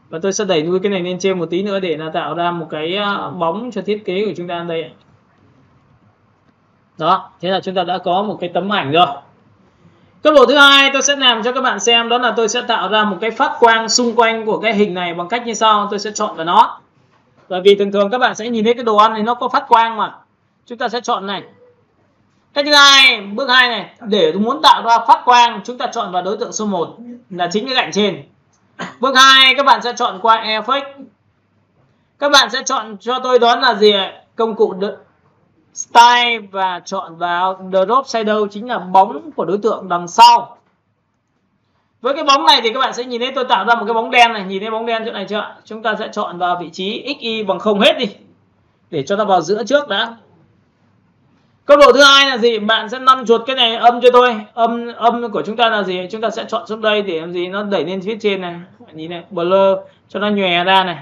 Và tôi sẽ đẩy nuôi cái này lên trên một tí nữa để là tạo ra một cái bóng cho thiết kế của chúng ta đây. Đó, thế là chúng ta đã có một cái tấm ảnh rồi. Cấp độ thứ hai tôi sẽ làm cho các bạn xem, đó là tôi sẽ tạo ra một cái phát quang xung quanh của cái hình này bằng cách như sau. Tôi sẽ chọn vào nó. Bởi vì thường thường các bạn sẽ nhìn thấy cái đồ ăn này nó có phát quang mà. Chúng ta sẽ chọn này. Cái thứ hai, bước 2 này, để muốn tạo ra phát quang, chúng ta chọn vào đối tượng số 1 là chính cái cạnh trên. Bước 2 các bạn sẽ chọn qua Effect. Các bạn sẽ chọn cho tôi đó là gì ạ? Công cụ Style và chọn vào Drop Shadow, chính là bóng của đối tượng đằng sau. Với cái bóng này thì các bạn sẽ nhìn thấy tôi tạo ra một cái bóng đen này, nhìn thấy bóng đen chỗ này chưa? Chúng ta sẽ chọn vào vị trí XY bằng 0 hết đi, để cho nó vào giữa trước đã. Cấp độ thứ hai là gì? Bạn sẽ năn chuột cái này âm cho tôi. Âm của chúng ta là gì? Chúng ta sẽ chọn xuống đây để làm gì? Nó đẩy lên phía trên này. Nhìn này, blur cho nó nhòe ra này.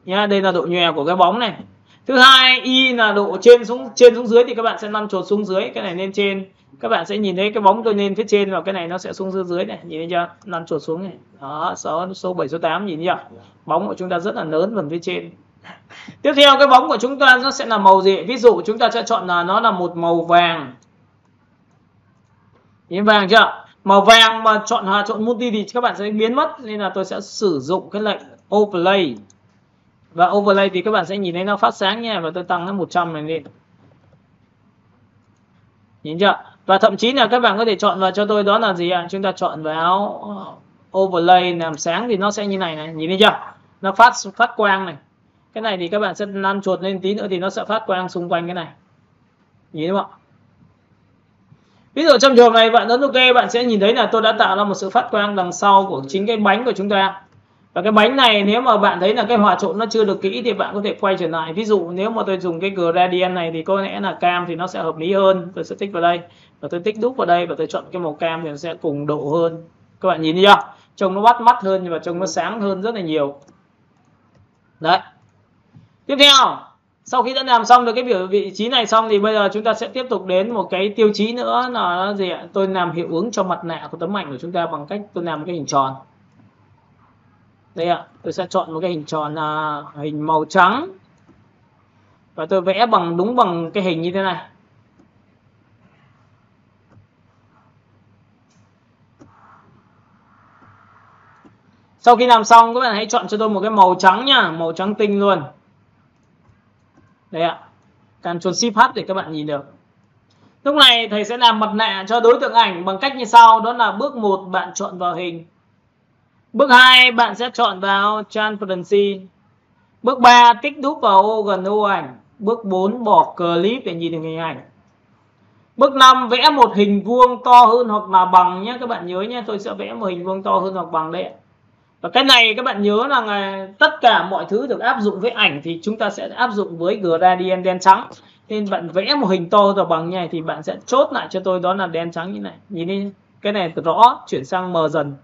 Nhá, đây là độ nhòe của cái bóng này. Thứ hai, Y là độ trên xuống dưới thì các bạn sẽ năn chuột xuống dưới, cái này lên trên. Các bạn sẽ nhìn thấy cái bóng tôi lên phía trên và cái này nó sẽ xuống dưới này, nhìn thấy chưa? Năn chuột xuống này. Đó, số 7 số 8 nhìn chưa? Bóng của chúng ta rất là lớn phần phía trên. Tiếp theo cái bóng của chúng ta nó sẽ là màu gì? Ví dụ chúng ta sẽ chọn là nó là một màu vàng. Nhìn vàng chưa? Màu vàng mà chọn multi thì các bạn sẽ biến mất, nên là tôi sẽ sử dụng cái lệnh overlay. Và overlay thì các bạn sẽ nhìn thấy nó phát sáng nha, và tôi tăng đến 100 này lên. Nhìn chưa? Và thậm chí là các bạn có thể chọn vào cho tôi đó là gì ạ? Chúng ta chọn vào overlay làm sáng thì nó sẽ như này này, nhìn thấy chưa? Nó phát quang này. Cái này thì các bạn sẽ lăn chuột lên tí nữa thì nó sẽ phát quang xung quanh cái này. Nhìn thấy không ạ? Ví dụ trong trường này bạn ấn OK, bạn sẽ nhìn thấy là tôi đã tạo ra một sự phát quang đằng sau của chính cái bánh của chúng ta. Và cái bánh này nếu mà bạn thấy là cái hòa trộn nó chưa được kỹ thì bạn có thể quay trở lại. Ví dụ nếu mà tôi dùng cái gradient này thì có lẽ là cam thì nó sẽ hợp lý hơn. Tôi sẽ tích vào đây và tôi tích đúc vào đây và tôi chọn cái màu cam thì nó sẽ cùng độ hơn. Các bạn nhìn thấy chưa? Trông nó bắt mắt hơn và trông nó sáng hơn rất là nhiều. Đấy. Tiếp theo, sau khi đã làm xong được cái vị trí này xong thì bây giờ chúng ta sẽ tiếp tục đến một cái tiêu chí nữa là gì ạ? Tôi làm hiệu ứng cho mặt nạ của tấm ảnh của chúng ta bằng cách tôi làm một cái hình tròn. Đây ạ, tôi sẽ chọn một cái hình tròn là hình màu trắng. Và tôi vẽ đúng bằng cái hình như thế này. Sau khi làm xong các bạn hãy chọn cho tôi một cái màu trắng nha, màu trắng tinh luôn. Đây ạ, Ctrl Shift H để các bạn nhìn được. Lúc này thầy sẽ làm mặt nạ cho đối tượng ảnh bằng cách như sau, đó là bước 1 bạn chọn vào hình. Bước 2 bạn sẽ chọn vào Transparency. Bước 3 tích đúp vào ô gần ô ảnh. Bước 4 bỏ clip để nhìn được hình ảnh. Bước 5 vẽ một hình vuông to hơn hoặc là bằng nhé. Các bạn nhớ nhé, tôi sẽ vẽ một hình vuông to hơn hoặc bằng đây. Và cái này các bạn nhớ là tất cả mọi thứ được áp dụng với ảnh thì chúng ta sẽ áp dụng với gradient đen trắng. Nên bạn vẽ một hình to hoặc bằng như này thì bạn sẽ chốt lại cho tôi đó là đen trắng như này. Nhìn đi, cái này rõ, chuyển sang mờ dần.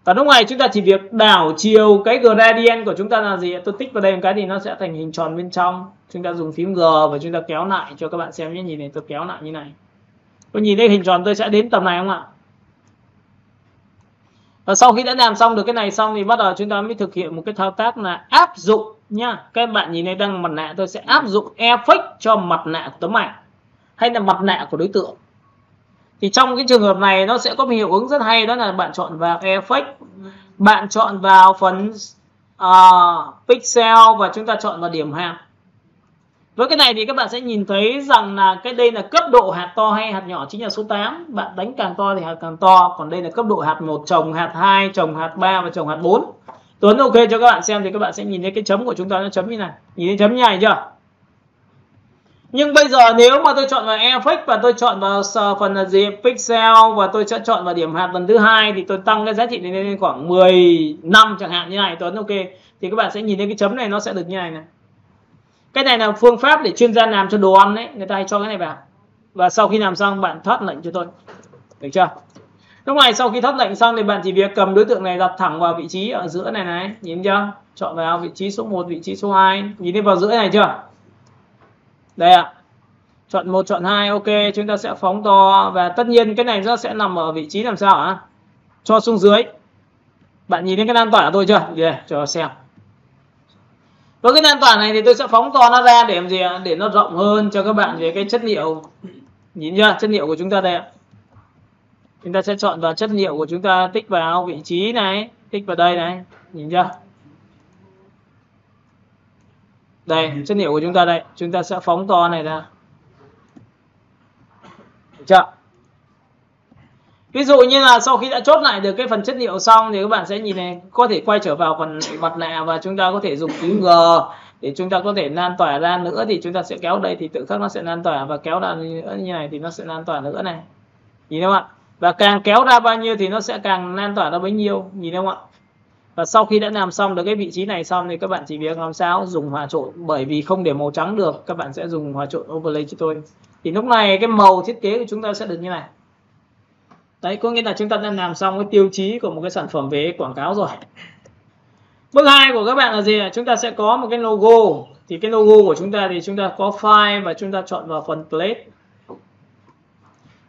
Và lúc này chúng ta chỉ việc đảo chiều cái gradient của chúng ta là gì? Tôi tích vào đây một cái thì nó sẽ thành hình tròn bên trong. Chúng ta dùng phím G và chúng ta kéo lại cho các bạn xem nhé. Nhìn này, tôi kéo lại như này. Tôi nhìn thấy hình tròn tôi sẽ đến tầm này không ạ? Và sau khi đã làm xong được cái này xong thì bắt đầu chúng ta mới thực hiện một cái thao tác là áp dụng nha. Các bạn nhìn thấy đang mặt nạ, tôi sẽ áp dụng effect cho mặt nạ của tấm ảnh hay là mặt nạ của đối tượng. Thì trong cái trường hợp này nó sẽ có một hiệu ứng rất hay, đó là bạn chọn vào effect, bạn chọn vào phần pixel và chúng ta chọn vào điểm hạt. Với cái này thì các bạn sẽ nhìn thấy rằng là cái đây là cấp độ hạt to hay hạt nhỏ chính là số 8. Bạn đánh càng to thì hạt càng to. Còn đây là cấp độ hạt 1 chồng hạt 2 chồng hạt 3 và chồng hạt 4. Tuấn OK cho các bạn xem thì các bạn sẽ nhìn thấy cái chấm của chúng ta nó chấm như này. Nhìn thấy chấm như này chưa? Nhưng bây giờ nếu mà tôi chọn vào effect và tôi chọn vào phần là gì? Pixel và tôi sẽ chọn vào điểm hạt lần thứ 2 thì tôi tăng cái giá trị lên khoảng 15 chẳng hạn như này. Tuấn OK. Thì các bạn sẽ nhìn thấy cái chấm này nó sẽ được như này này. Cái này là phương pháp để chuyên gia làm cho đồ ăn đấy, người ta hay cho cái này vào. Và sau khi làm xong bạn thoát lệnh cho tôi. Được chưa? Lúc này sau khi thoát lệnh xong thì bạn chỉ việc cầm đối tượng này đặt thẳng vào vị trí ở giữa này này, nhìn chưa? Chọn vào vị trí số 1, vị trí số 2, nhìn thấy vào giữa này chưa? Đây ạ. Chọn 1, chọn 2, OK, chúng ta sẽ phóng to và tất nhiên cái này nó sẽ nằm ở vị trí làm sao hả? Cho xuống dưới. Bạn nhìn thấy cái lan tỏa của tôi chưa? Đây, cho xem. Với cái lan tỏa này thì tôi sẽ phóng to nó ra để làm gì ạ? Để nó rộng hơn cho các bạn về cái chất liệu. Nhìn chưa? Chất liệu của chúng ta đây ạ. Chúng ta sẽ chọn vào chất liệu của chúng ta, tích vào vị trí này, tích vào đây này. Nhìn chưa? Đây, chất liệu của chúng ta đây. Chúng ta sẽ phóng to này ra. Được chưa? Ví dụ như là sau khi đã chốt lại được cái phần chất liệu xong thì các bạn sẽ nhìn này, có thể quay trở vào phần mặt nạ và chúng ta có thể dùng phím G để chúng ta có thể lan tỏa ra nữa, thì chúng ta sẽ kéo đây thì tự khắc nó sẽ lan tỏa, và kéo ra như này thì nó sẽ lan tỏa nữa này. Nhìn thấy không ạ? Và càng kéo ra bao nhiêu thì nó sẽ càng lan tỏa ra bấy nhiêu, nhìn thấy không ạ? Và sau khi đã làm xong được cái vị trí này xong thì các bạn chỉ việc làm sao dùng hòa trộn, bởi vì không để màu trắng được, các bạn sẽ dùng hòa trộn overlay cho tôi. Thì lúc này cái màu thiết kế của chúng ta sẽ được như này. Đấy, có nghĩa là chúng ta đã làm xong cái tiêu chí của một cái sản phẩm về quảng cáo rồi. Bước 2 của các bạn là gì? Chúng ta sẽ có một cái logo. Thì cái logo của chúng ta thì chúng ta có file và chúng ta chọn vào phần plate.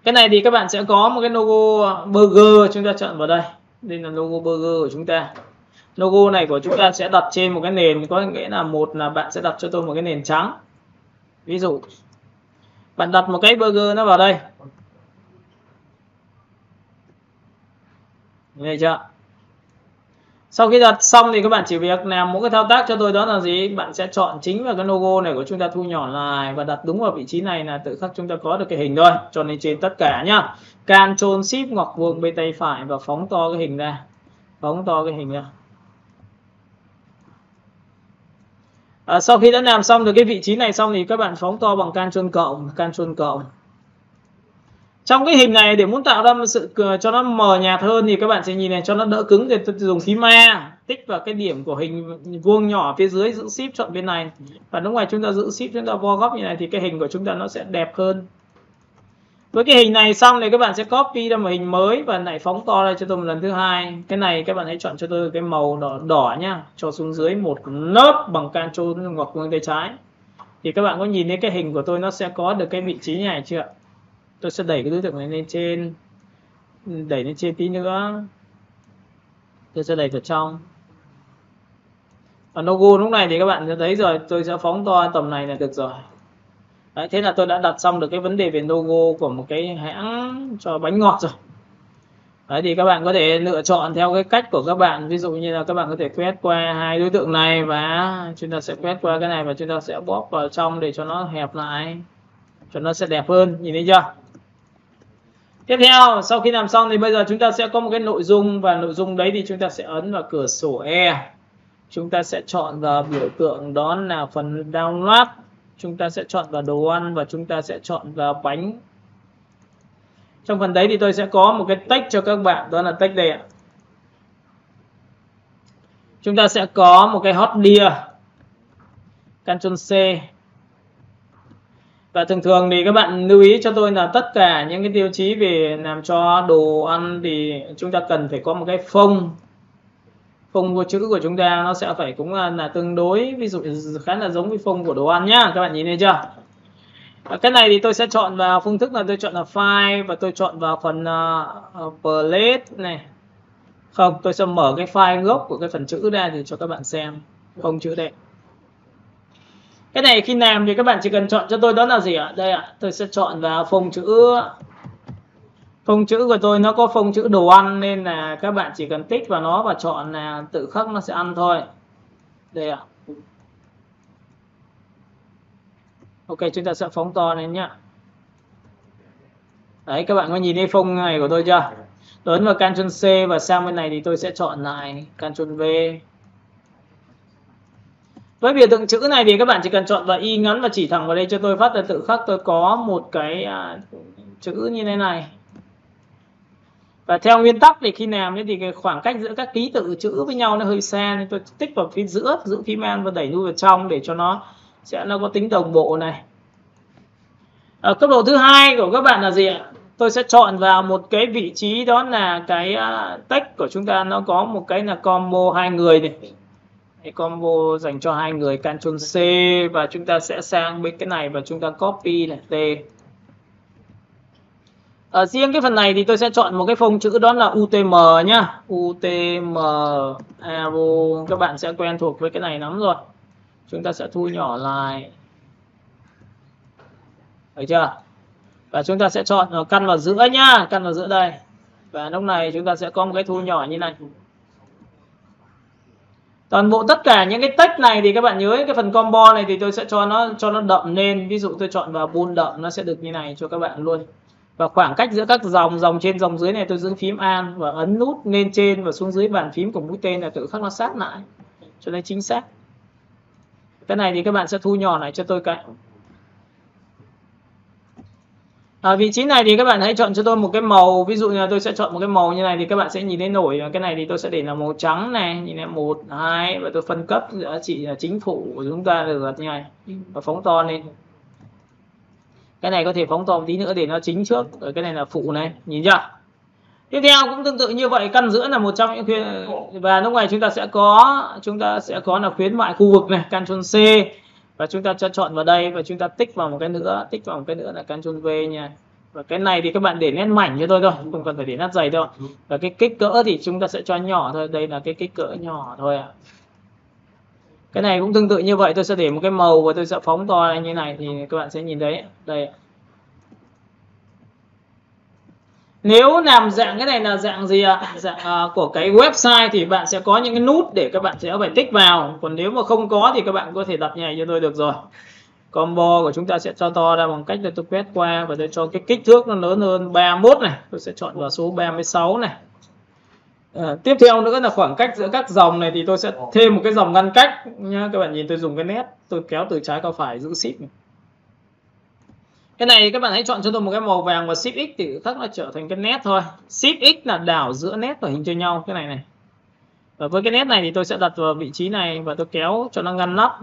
Cái này thì các bạn sẽ có một cái logo burger, chúng ta chọn vào đây. Đây là logo burger của chúng ta. Logo này của chúng ta sẽ đặt trên một cái nền, có nghĩa là một là bạn sẽ đặt cho tôi một cái nền trắng. Ví dụ bạn đặt một cái burger nó vào đây. Nghe chưa? Sau khi đặt xong thì các bạn chỉ việc làm một cái thao tác cho tôi, đó là gì? Bạn sẽ chọn chính vào cái logo này của chúng ta, thu nhỏ lại và đặt đúng vào vị trí này là tự khắc chúng ta có được cái hình thôi. Cho nên trên tất cả nhá. Ctrl Shift ngoặc vuông bên tay phải và phóng to cái hình ra. Phóng to cái hình ra. Sau khi đã làm xong được cái vị trí này xong thì các bạn phóng to bằng Ctrl cộng. Trong cái hình này để muốn tạo ra một sự cho nó mờ nhạt hơn thì các bạn sẽ nhìn này, cho nó đỡ cứng thì tôi dùng phím A, tích vào cái điểm của hình vuông nhỏ phía dưới, giữ Shift chọn bên này, và lúc ngoài chúng ta giữ Shift chúng ta vo góc như này thì cái hình của chúng ta nó sẽ đẹp hơn. Với cái hình này xong thì các bạn sẽ copy ra một hình mới và lại phóng to ra cho tôi một lần thứ hai. Cái này các bạn hãy chọn cho tôi cái màu đỏ nhá, cho xuống dưới một lớp bằng Ctrl ngoặc vuông tay trái. Thì các bạn có nhìn thấy cái hình của tôi nó sẽ có được cái vị trí này chưa ạ? Tôi sẽ đẩy cái đối tượng này lên trên, đẩy lên trên tí nữa, tôi sẽ đẩy vào trong. Và logo lúc này thì các bạn sẽ thấy rồi, tôi sẽ phóng to tầm này là được rồi. Đấy, thế là tôi đã đặt xong được cái vấn đề về logo của một cái hãng cho bánh ngọt rồi. Đấy, thì các bạn có thể lựa chọn theo cái cách của các bạn. Ví dụ như là các bạn có thể quét qua hai đối tượng này và chúng ta sẽ quét qua cái này và chúng ta sẽ bóp vào trong để cho nó hẹp lại, cho nó sẽ đẹp hơn, nhìn thấy chưa? Tiếp theo, sau khi làm xong thì bây giờ chúng ta sẽ có một cái nội dung, và nội dung đấy thì chúng ta sẽ ấn vào cửa sổ E. Chúng ta sẽ chọn vào biểu tượng đó là phần download. Chúng ta sẽ chọn vào đồ ăn và chúng ta sẽ chọn vào bánh. Trong phần đấy thì tôi sẽ có một cái text cho các bạn, đó là text đây ạ. Chúng ta sẽ có một cái hot deal. Ctrl C. Và thường thường thì các bạn lưu ý cho tôi là tất cả những cái tiêu chí về làm cho đồ ăn thì chúng ta cần phải có một cái phông của chữ của chúng ta nó sẽ phải cũng là tương đối, ví dụ khá là giống với phông của đồ ăn nhá, các bạn nhìn thấy chưa? Cái này thì tôi sẽ chọn vào phương thức là tôi chọn là file và tôi chọn vào phần plate này. Không, tôi sẽ mở cái file gốc của cái phần chữ ra để cho các bạn xem phông chữ đây. Cái này khi làm thì các bạn chỉ cần chọn cho tôi đó là gì ạ? Đây ạ, tôi sẽ chọn vào phông chữ. Phông chữ của tôi nó có phông chữ đồ ăn nên là các bạn chỉ cần tích vào nó và chọn là tự khắc nó sẽ ăn thôi. Đây ạ. Ok, chúng ta sẽ phóng to lên nhá. Đấy, các bạn có nhìn thấy phông này của tôi chưa? Ấn vào Ctrl C và sang bên này thì tôi sẽ chọn lại Ctrl V. Với biểu tượng chữ này thì các bạn chỉ cần chọn vào y ngắn và chỉ thẳng vào đây cho tôi, phát là tự khắc tôi có một cái chữ như thế này. Và theo nguyên tắc thì khi làm thì cái khoảng cách giữa các ký tự chữ với nhau nó hơi xa, nên tôi tích vào phía giữa, giữ phím Alt và đẩy lui vào trong để cho nó có tính đồng bộ này. Ở cấp độ thứ hai của các bạn là gì ạ? Tôi sẽ chọn vào một cái vị trí đó là cái text của chúng ta nó có một cái là combo hai người này. Cái combo dành cho hai người, Ctrl C và chúng ta sẽ sang bên cái này và chúng ta copy này T. Ở riêng cái phần này thì tôi sẽ chọn một cái phông chữ đó là UTM nhá. UTM arrow, các bạn sẽ quen thuộc với cái này lắm rồi. Chúng ta sẽ thu nhỏ lại. Được chưa? Và chúng ta sẽ chọn căn vào giữa nhá, căn vào giữa đây. Và lúc này chúng ta sẽ có một cái thu nhỏ như này. Toàn bộ tất cả những cái text này thì các bạn nhớ cái phần combo này thì tôi sẽ cho nó đậm lên. Ví dụ tôi chọn vào bold đậm, nó sẽ được như này cho các bạn luôn. Và khoảng cách giữa các dòng trên dòng dưới này tôi giữ phím Alt và ấn nút lên trên và xuống dưới bàn phím của mũi tên là tự khắc nó sát lại cho nên chính xác. Cái này thì các bạn sẽ thu nhỏ lại cho tôi cái. Ở vị trí này thì các bạn hãy chọn cho tôi một cái màu, ví dụ như là tôi sẽ chọn một cái màu như này thì các bạn sẽ nhìn thấy nổi. Cái này thì tôi sẽ để là màu trắng này, nhìn này 1, 2 và tôi phân cấp giá trị là chính phủ của chúng ta được như này và phóng to lên. Cái này có thể phóng to một tí nữa để nó chính trước. Ở cái này là phụ này, nhìn chưa? Tiếp theo cũng tương tự như vậy, căn giữa là một trong những khuyến, và lúc này chúng ta sẽ có là khuyến mại khu vực này, Ctrl C và chúng ta cho chọn vào đây và chúng ta tích vào một cái nữa, là Ctrl V nha. Và cái này thì các bạn để nét mảnh cho tôi thôi, không cần phải để nét dày đâu. Và cái kích cỡ thì chúng ta sẽ cho nhỏ thôi, đây là cái kích cỡ nhỏ thôi ạ. Cái này cũng tương tự như vậy, tôi sẽ để một cái màu và tôi sẽ phóng to như này thì các bạn sẽ nhìn thấy đây. Nếu làm dạng cái này là dạng gì ạ? Dạng của cái website thì bạn sẽ có những cái nút để các bạn sẽ phải tích vào. Còn nếu mà không có thì các bạn có thể đặt như này cho tôi được rồi. Combo của chúng ta sẽ cho to ra bằng cách là tôi quét qua và tôi cho cái kích thước nó lớn hơn 31 này. Tôi sẽ chọn vào số 36 này. Tiếp theo nữa là khoảng cách giữa các dòng này thì tôi sẽ thêm một cái dòng ngăn cách nhá. Các bạn nhìn tôi dùng cái nét, tôi kéo từ trái qua phải giữ Shift này. Cái này các bạn hãy chọn cho tôi một cái màu vàng và Shift X thì khắc nó trở thành cái nét thôi. Shift X là đảo giữa nét và hình cho nhau cái này này. Và với cái nét này thì tôi sẽ đặt vào vị trí này và tôi kéo cho nó ngăn nắp.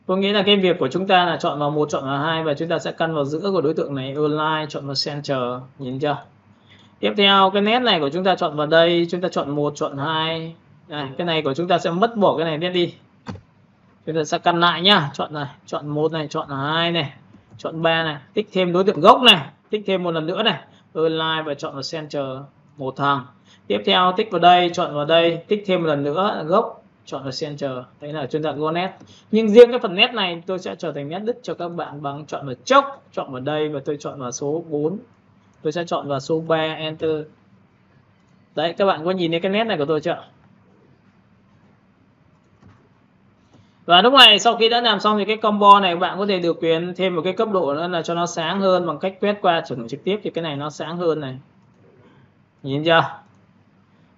Có nghĩa là cái việc của chúng ta là chọn vào 1, chọn vào 2 và chúng ta sẽ căn vào giữa của đối tượng này, align, chọn vào center, nhìn chưa? Tiếp theo cái nét này của chúng ta chọn vào đây, chúng ta chọn 1, chọn 2. Đây, cái này của chúng ta sẽ mất bỏ cái này nét đi. Chúng ta sẽ căn lại nhá, chọn này, chọn 1 này, chọn 2 này, chọn 3 này, tích thêm đối tượng gốc này, tích thêm một lần nữa này, align và chọn vào center một thằng. Tiếp theo tích vào đây, chọn vào đây, tích thêm một lần nữa là gốc, chọn vào center. Đấy là chúng ta có nét. Nhưng riêng cái phần nét này tôi sẽ trở thành nét đứt cho các bạn bằng chọn vào chốc, chọn vào đây và tôi chọn vào số 4. Tôi sẽ chọn vào số 3, enter. Đấy, các bạn có nhìn thấy cái nét này của tôi chưa? Và lúc này sau khi đã làm xong thì cái combo này bạn có thể điều khiển thêm một cái cấp độ nữa là cho nó sáng hơn bằng cách quét qua trực tiếp thì cái này nó sáng hơn này. Nhìn chưa?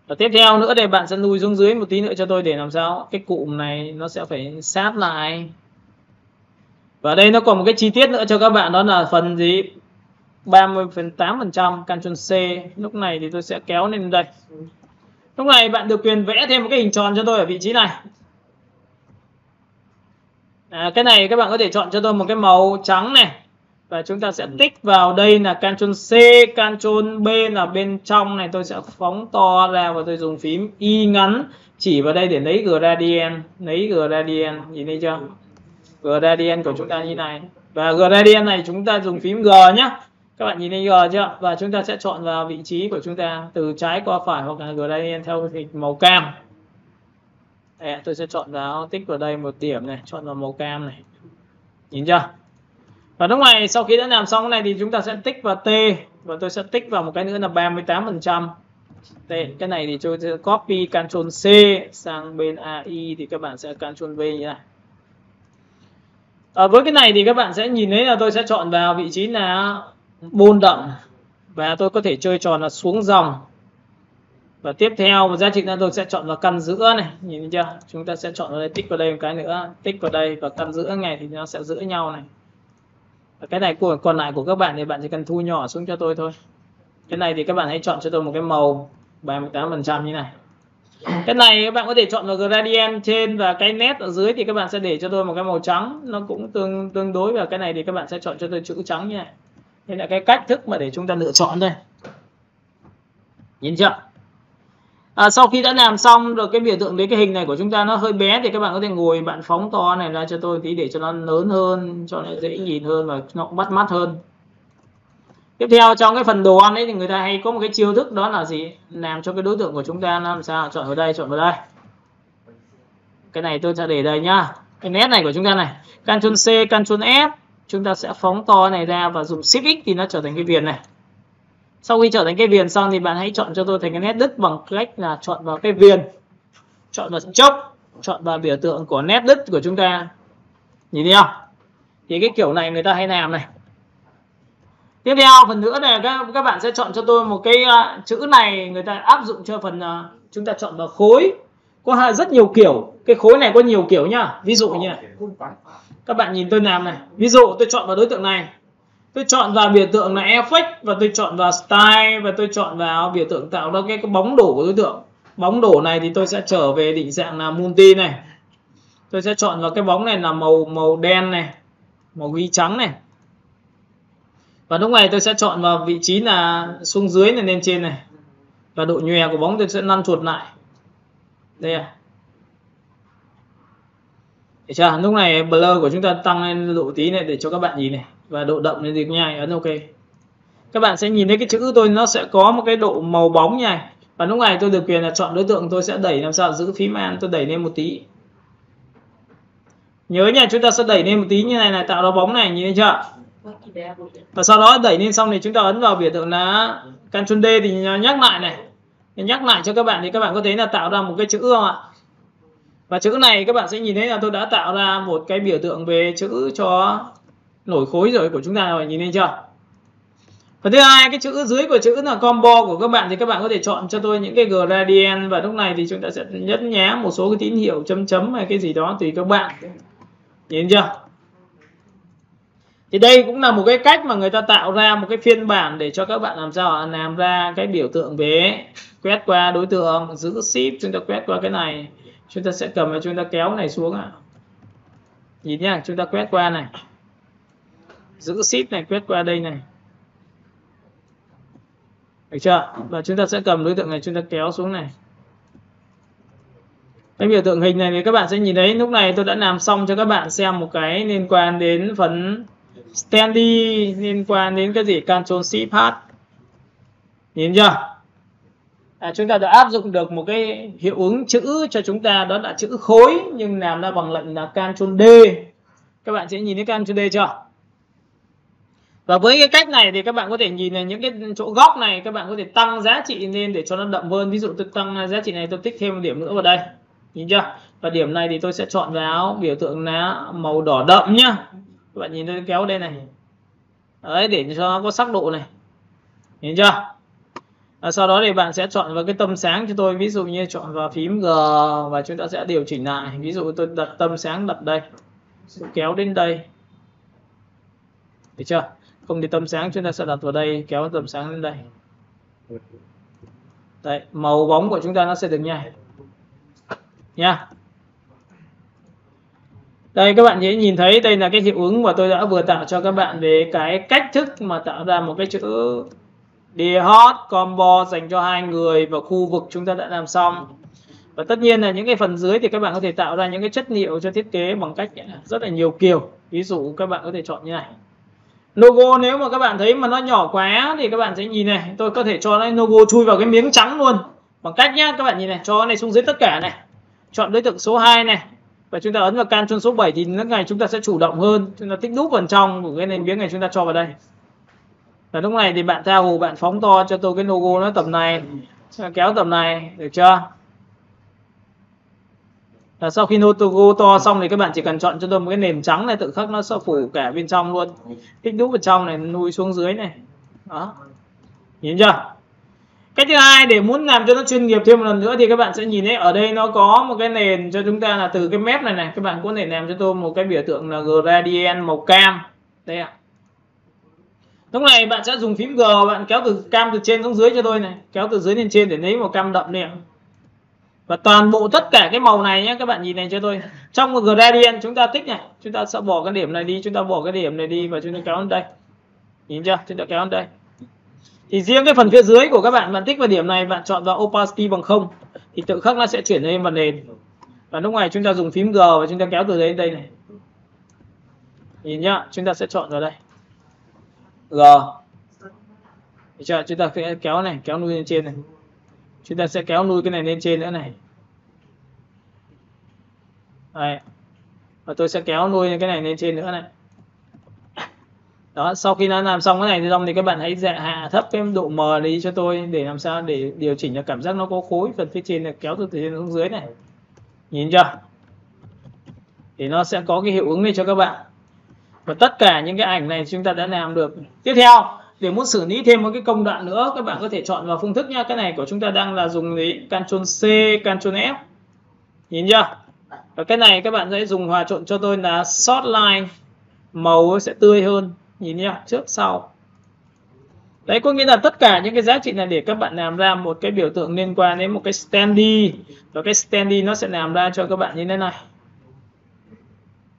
Và tiếp theo nữa thì bạn sẽ lùi xuống dưới một tí nữa cho tôi để làm sao cái cụm này nó sẽ phải sát lại. Và đây nó còn một cái chi tiết nữa cho các bạn, đó là phần gì? 30,8%, Ctrl C. Lúc này thì tôi sẽ kéo lên đây. Lúc này bạn được quyền vẽ thêm một cái hình tròn cho tôi ở vị trí này. Cái này các bạn có thể chọn cho tôi một cái màu trắng này. Và chúng ta sẽ tích vào đây là Ctrl C, Ctrl B là bên trong này, tôi sẽ phóng to ra và tôi dùng phím Y ngắn chỉ vào đây để lấy gradient, nhìn thấy chưa? Gradient của chúng ta như này. Và gradient này chúng ta dùng phím G nhé. Các bạn nhìn thấy G chưa? Và chúng ta sẽ chọn vào vị trí của chúng ta từ trái qua phải hoặc là gradient theo hình màu cam. Đây, tôi sẽ chọn vào, tích vào đây một điểm này, chọn vào màu cam này. Nhìn chưa? Và lúc này sau khi đã làm xong cái này thì chúng ta sẽ tích vào T và tôi sẽ tích vào một cái nữa là 38%. Đây, cái này thì tôi sẽ copy Ctrl C sang bên AI thì các bạn sẽ Ctrl V như này. Với cái này thì các bạn sẽ nhìn thấy là tôi sẽ chọn vào vị trí là bold đậm và tôi có thể chơi tròn là xuống dòng. Và tiếp theo một giá trị là tôi sẽ chọn vào căn giữa này, nhìn thấy chưa? Chúng ta sẽ chọn vào đây, tích vào đây một cái nữa, tích vào đây và căn giữa này thì nó sẽ giữa nhau này. Và cái này còn lại của các bạn thì bạn chỉ cần thu nhỏ xuống cho tôi thôi. Cái này thì các bạn hãy chọn cho tôi một cái màu 38% như này. Cái này các bạn có thể chọn vào gradient trên và cái nét ở dưới thì các bạn sẽ để cho tôi một cái màu trắng, nó cũng tương đối, và cái này thì các bạn sẽ chọn cho tôi chữ trắng như này. Đây là cái cách thức mà để chúng ta lựa chọn đây. Nhìn chưa? Sau khi đã làm xong được cái biểu tượng đấy, cái hình này của chúng ta nó hơi bé thì các bạn có thể ngồi bạn phóng to này ra cho tôi tí để cho nó lớn hơn, cho nó dễ nhìn hơn và nó cũng bắt mắt hơn. Tiếp theo trong cái phần đồ ăn ấy thì người ta hay có một cái chiêu thức, đó là gì? Làm cho cái đối tượng của chúng ta làm sao? Chọn vào đây, chọn vào đây. Cái này tôi sẽ để đây nhá. Cái nét này của chúng ta này, Ctrl C, Ctrl F, chúng ta sẽ phóng to này ra và dùng Shift X thì nó trở thành cái viền này. Sau khi trở thành cái viền xong thì bạn hãy chọn cho tôi thành cái nét đứt bằng cách là chọn vào cái viền, chọn vào chốc, chọn vào biểu tượng của nét đứt của chúng ta. Nhìn thấy không? Thì cái kiểu này người ta hay làm này. Tiếp theo phần nữa này các bạn sẽ chọn cho tôi một cái chữ này, người ta áp dụng cho phần chúng ta chọn vào khối. Có rất nhiều kiểu, cái khối này có nhiều kiểu nhá. Ví dụ như này, các bạn nhìn tôi làm này. Ví dụ tôi chọn vào đối tượng này, tôi chọn vào biểu tượng là effect và tôi chọn vào style và tôi chọn vào biểu tượng tạo ra cái bóng đổ của đối tượng. Bóng đổ này thì tôi sẽ trở về định dạng là multi này. Tôi sẽ chọn vào cái bóng này là màu đen này, màu ghi trắng này. Và lúc này tôi sẽ chọn vào vị trí là xuống dưới này lên trên này. Và độ nhòe của bóng tôi sẽ lăn chuột lại. Đây à. Để chưa? Lúc này blur của chúng ta tăng lên độ tí này để cho các bạn nhìn này. Và độ đậm lên thì nhai, ấn OK. Các bạn sẽ nhìn thấy cái chữ tôi nó sẽ có một cái độ màu bóng như này. Và lúc này tôi được quyền là chọn đối tượng, tôi sẽ đẩy làm sao giữ phím Alt, tôi đẩy lên một tí. Nhớ nha, chúng ta sẽ đẩy lên một tí như này là tạo ra bóng này, nhìn thấy chưa? Và sau đó đẩy lên xong thì chúng ta ấn vào biểu tượng là Ctrl D thì nhắc lại này. Nhắc lại cho các bạn thì các bạn có thấy là tạo ra một cái chữ không ạ? Và chữ này các bạn sẽ nhìn thấy là tôi đã tạo ra một cái biểu tượng về chữ cho nổi khối rồi của chúng ta rồi, nhìn thấy chưa? Và thứ hai, cái chữ dưới của chữ là combo của các bạn thì các bạn có thể chọn cho tôi những cái gradient, và lúc này thì chúng ta sẽ nhấn nhá một số cái tín hiệu chấm chấm hay cái gì đó tùy các bạn. Nhìn chưa? Thì đây cũng là một cái cách mà người ta tạo ra một cái phiên bản để cho các bạn làm sao làm ra cái biểu tượng về quét qua đối tượng, giữ shift chúng ta quét qua cái này, chúng ta sẽ cầm và chúng ta kéo này xuống ạ. Nhìn nhá, chúng ta quét qua này, giữ shift này quét qua đây này, được chưa? Và chúng ta sẽ cầm đối tượng này chúng ta kéo xuống này. Cái biểu tượng hình này thì các bạn sẽ nhìn thấy lúc này tôi đã làm xong cho các bạn xem một cái liên quan đến phần standy, liên quan đến cái gì Ctrl Shift H. Nhìn chưa? Chúng ta đã áp dụng được một cái hiệu ứng chữ cho chúng ta, đó là chữ khối nhưng làm ra bằng lệnh là Ctrl D. Các bạn sẽ nhìn thấy Ctrl D chưa? Và với cái cách này thì các bạn có thể nhìn là những cái chỗ góc này các bạn có thể tăng giá trị lên để cho nó đậm hơn. Ví dụ tôi tăng giá trị này, tôi tích thêm một điểm nữa vào đây. Nhìn chưa? Và điểm này thì tôi sẽ chọn vào biểu tượng là màu đỏ đậm nhá. Các bạn nhìn tôi kéo đây này. Đấy, để cho nó có sắc độ này. Nhìn chưa? Sau đó thì bạn sẽ chọn vào cái tâm sáng cho tôi. Ví dụ như chọn vào phím G và chúng ta sẽ điều chỉnh lại. Ví dụ tôi đặt tâm sáng đặt đây. Tôi kéo đến đây. Được chưa? Không thì tâm sáng chúng ta sẽ đặt vào đây, kéo tâm sáng lên đây. Đấy, màu bóng của chúng ta nó sẽ được nhảy nha. Đây các bạn nhìn thấy đây là cái hiệu ứng mà tôi đã vừa tạo cho các bạn về cái cách thức mà tạo ra một cái chữ D-hot combo dành cho hai người và khu vực chúng ta đã làm xong. Và tất nhiên là những cái phần dưới thì các bạn có thể tạo ra những cái chất liệu cho thiết kế bằng cách rất là nhiều kiểu. Ví dụ các bạn có thể chọn như này. Logo nếu mà các bạn thấy mà nó nhỏ quá thì các bạn sẽ nhìn này, tôi có thể cho cái logo chui vào cái miếng trắng luôn. Bằng cách nhá, các bạn nhìn này, cho cái này xuống dưới tất cả này. Chọn đối tượng số 2 này. Và chúng ta ấn vào Ctrl số 7 thì lúc này chúng ta sẽ chủ động hơn. Chúng ta tích đúp vào trong của cái nền miếng này chúng ta cho vào đây. Và lúc này thì bạn tha hồ bạn phóng to cho tôi cái logo nó tầm này, kéo tầm này, được chưa? Và sau khi logo to xong thì các bạn chỉ cần chọn cho tôi một cái nền trắng này, tự khắc nó sẽ phủ cả bên trong luôn. Tích đúp vào trong này, nuôi xuống dưới này. Đó. Nhìn chưa? Cách thứ hai để muốn làm cho nó chuyên nghiệp thêm một lần nữa thì các bạn sẽ nhìn thấy ở đây nó có một cái nền cho chúng ta là từ cái mép này này, các bạn có thể làm cho tôi một cái biểu tượng là gradient màu cam. Đây ạ. Lúc này bạn sẽ dùng phím G, bạn kéo từ cam từ trên xuống dưới cho tôi này, kéo từ dưới lên trên để lấy màu cam đậm này. Và toàn bộ tất cả cái màu này nhé, các bạn nhìn này cho tôi. Trong một gradient chúng ta tích này, chúng ta sẽ bỏ cái điểm này đi, chúng ta bỏ cái điểm này đi và chúng ta kéo đến đây. Nhìn chưa? Chúng ta kéo đến đây. Thì riêng cái phần phía dưới của các bạn, bạn tích vào điểm này, bạn chọn vào opacity bằng 0 thì tự khắc nó sẽ chuyển lên phần nền. Và lúc này chúng ta dùng phím G và chúng ta kéo từ đây đến đây này. Nhìn nhá, chúng ta sẽ chọn vào đây. G. Được chưa? Chúng ta sẽ kéo này, kéo nuôi lên trên này. Chúng ta sẽ kéo nuôi cái này lên trên nữa này. Đây. Và tôi sẽ kéo nuôi cái này lên trên nữa này. Đó, sau khi nó làm xong cái này xong thì các bạn hãy hạ thấp cái độ mờ đi cho tôi để làm sao để điều chỉnh cho cảm giác nó có khối phần phía trên này, kéo từ trên xuống dưới này. Nhìn chưa? Thì nó sẽ có cái hiệu ứng này cho các bạn. Và tất cả những cái ảnh này chúng ta đã làm được. Tiếp theo, để muốn xử lý thêm một cái công đoạn nữa, các bạn có thể chọn vào phương thức nhá. Cái này của chúng ta đang là dùng Ctrl C, Ctrl F. Nhìn chưa? Và cái này các bạn sẽ dùng hòa trộn cho tôi là short line, màu sẽ tươi hơn. Nhìn nhá, trước sau. Đấy, có nghĩa là tất cả những cái giá trị này để các bạn làm ra một cái biểu tượng liên quan đến một cái standee. Và cái standee nó sẽ làm ra cho các bạn như thế này.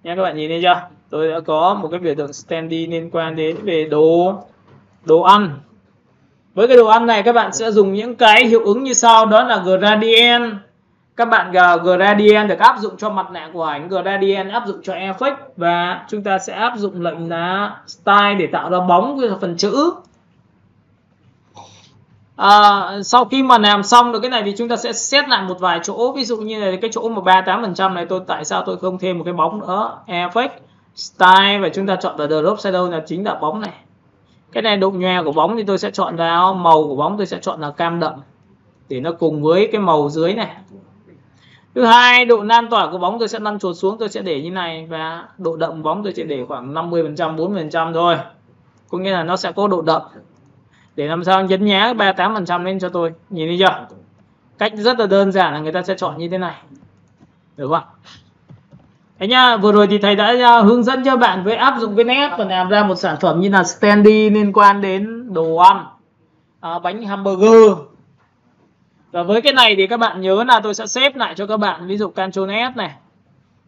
Nha, các bạn nhìn thấy chưa? Tôi đã có một cái biểu tượng standee liên quan đến về đồ ăn. Với cái đồ ăn này các bạn sẽ dùng những cái hiệu ứng như sau, đó là gradient. Các bạn gradient được áp dụng cho mặt nạ của ảnh, gradient áp dụng cho effect, và chúng ta sẽ áp dụng lệnh là style để tạo ra bóng với phần chữ. Sau khi mà làm xong được cái này thì chúng ta sẽ set lại một vài chỗ, ví dụ như là cái chỗ mà 38% này tại sao tôi không thêm một cái bóng nữa, effect, style, và chúng ta chọn vào drop shadow là chính là bóng này. Cái này độ nhòe của bóng thì tôi sẽ chọn vào màu của bóng, tôi sẽ chọn là cam đậm để nó cùng với cái màu dưới này. Thứ hai, độ lan tỏa của bóng tôi sẽ lăn chuột xuống, tôi sẽ để như này, và độ đậm bóng tôi sẽ để khoảng 50%, 40% thôi. Có nghĩa là nó sẽ có độ đậm. Để làm sao nhấn nhá 38% lên cho tôi. Nhìn thấy chưa? Cách rất là đơn giản là người ta sẽ chọn như thế này. Được không? Đấy nhá, vừa rồi thì thầy đã hướng dẫn cho bạn với áp dụng cái nét và làm ra một sản phẩm như là standee liên quan đến đồ ăn, bánh hamburger. Và với cái này thì các bạn nhớ là tôi sẽ xếp lại cho các bạn. Ví dụ Ctrl S này,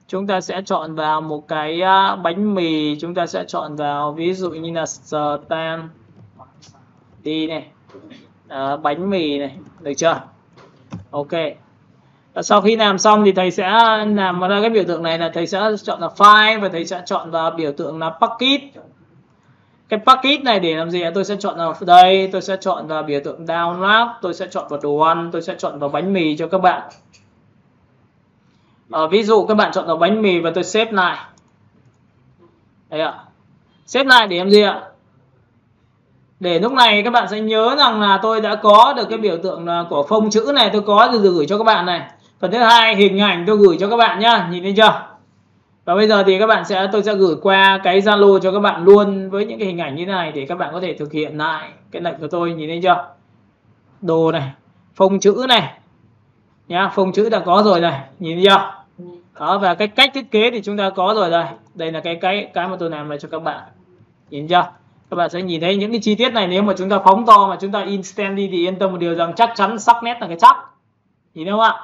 chúng ta sẽ chọn vào một cái bánh mì, chúng ta sẽ chọn vào ví dụ như là stand đi này, bánh mì này, được chưa? Ok. Và sau khi làm xong thì thầy sẽ làm ra cái biểu tượng này, là thầy sẽ chọn là file và thầy sẽ chọn vào biểu tượng là package. Cái package này để làm gì? Tôi sẽ chọn vào đây, tôi sẽ chọn vào biểu tượng download, tôi sẽ chọn vào đồ ăn, tôi sẽ chọn vào bánh mì cho các bạn. Ví dụ các bạn chọn vào bánh mì và tôi xếp lại. Đấy ạ. Xếp lại để làm gì ạ? Để lúc này các bạn sẽ nhớ rằng là tôi đã có được cái biểu tượng của phông chữ này, tôi có rồi gửi cho các bạn này. Phần thứ hai, hình ảnh tôi gửi cho các bạn nhá, nhìn thấy chưa? Và bây giờ thì tôi sẽ gửi qua cái Zalo cho các bạn luôn với những cái hình ảnh như thế này để các bạn có thể thực hiện lại cái lệnh của tôi, nhìn thấy chưa? Đồ này, phông chữ này nhá, phông chữ đã có rồi này, nhìn thấy chưa? Đó, và cái cách thiết kế thì chúng ta có rồi đây. Đây là cái mà tôi làm lại cho các bạn. Nhìn chưa? Các bạn sẽ nhìn thấy những cái chi tiết này, nếu mà chúng ta phóng to mà chúng ta instant đi thì yên tâm một điều rằng chắc chắn sắc nét là cái chắc. Nhìn thấy không ạ?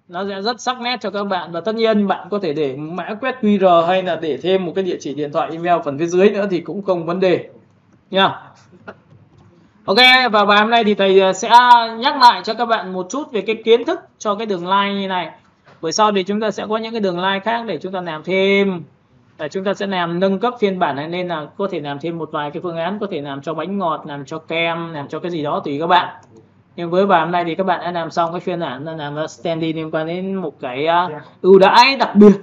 Nó sẽ rất sắc nét cho các bạn. Và tất nhiên bạn có thể để mã quét QR hay là để thêm một cái địa chỉ điện thoại email phần phía dưới nữa thì cũng không vấn đề nha. Ok, và bài hôm nay thì thầy sẽ nhắc lại cho các bạn một chút về cái kiến thức cho cái đường line như này. Buổi sau thì chúng ta sẽ có những cái đường line khác để chúng ta làm thêm. Và chúng ta sẽ làm nâng cấp phiên bản này, nên là có thể làm thêm một vài cái phương án, có thể làm cho bánh ngọt, làm cho kem, làm cho cái gì đó tùy các bạn. Nhưng với bài hôm nay thì các bạn đã làm xong cái phiên bản làm standee liên quan đến một cái ưu đãi đặc biệt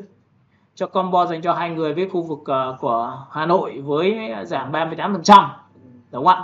cho combo dành cho hai người với khu vực của Hà Nội với giảm 38%, đúng không ạ?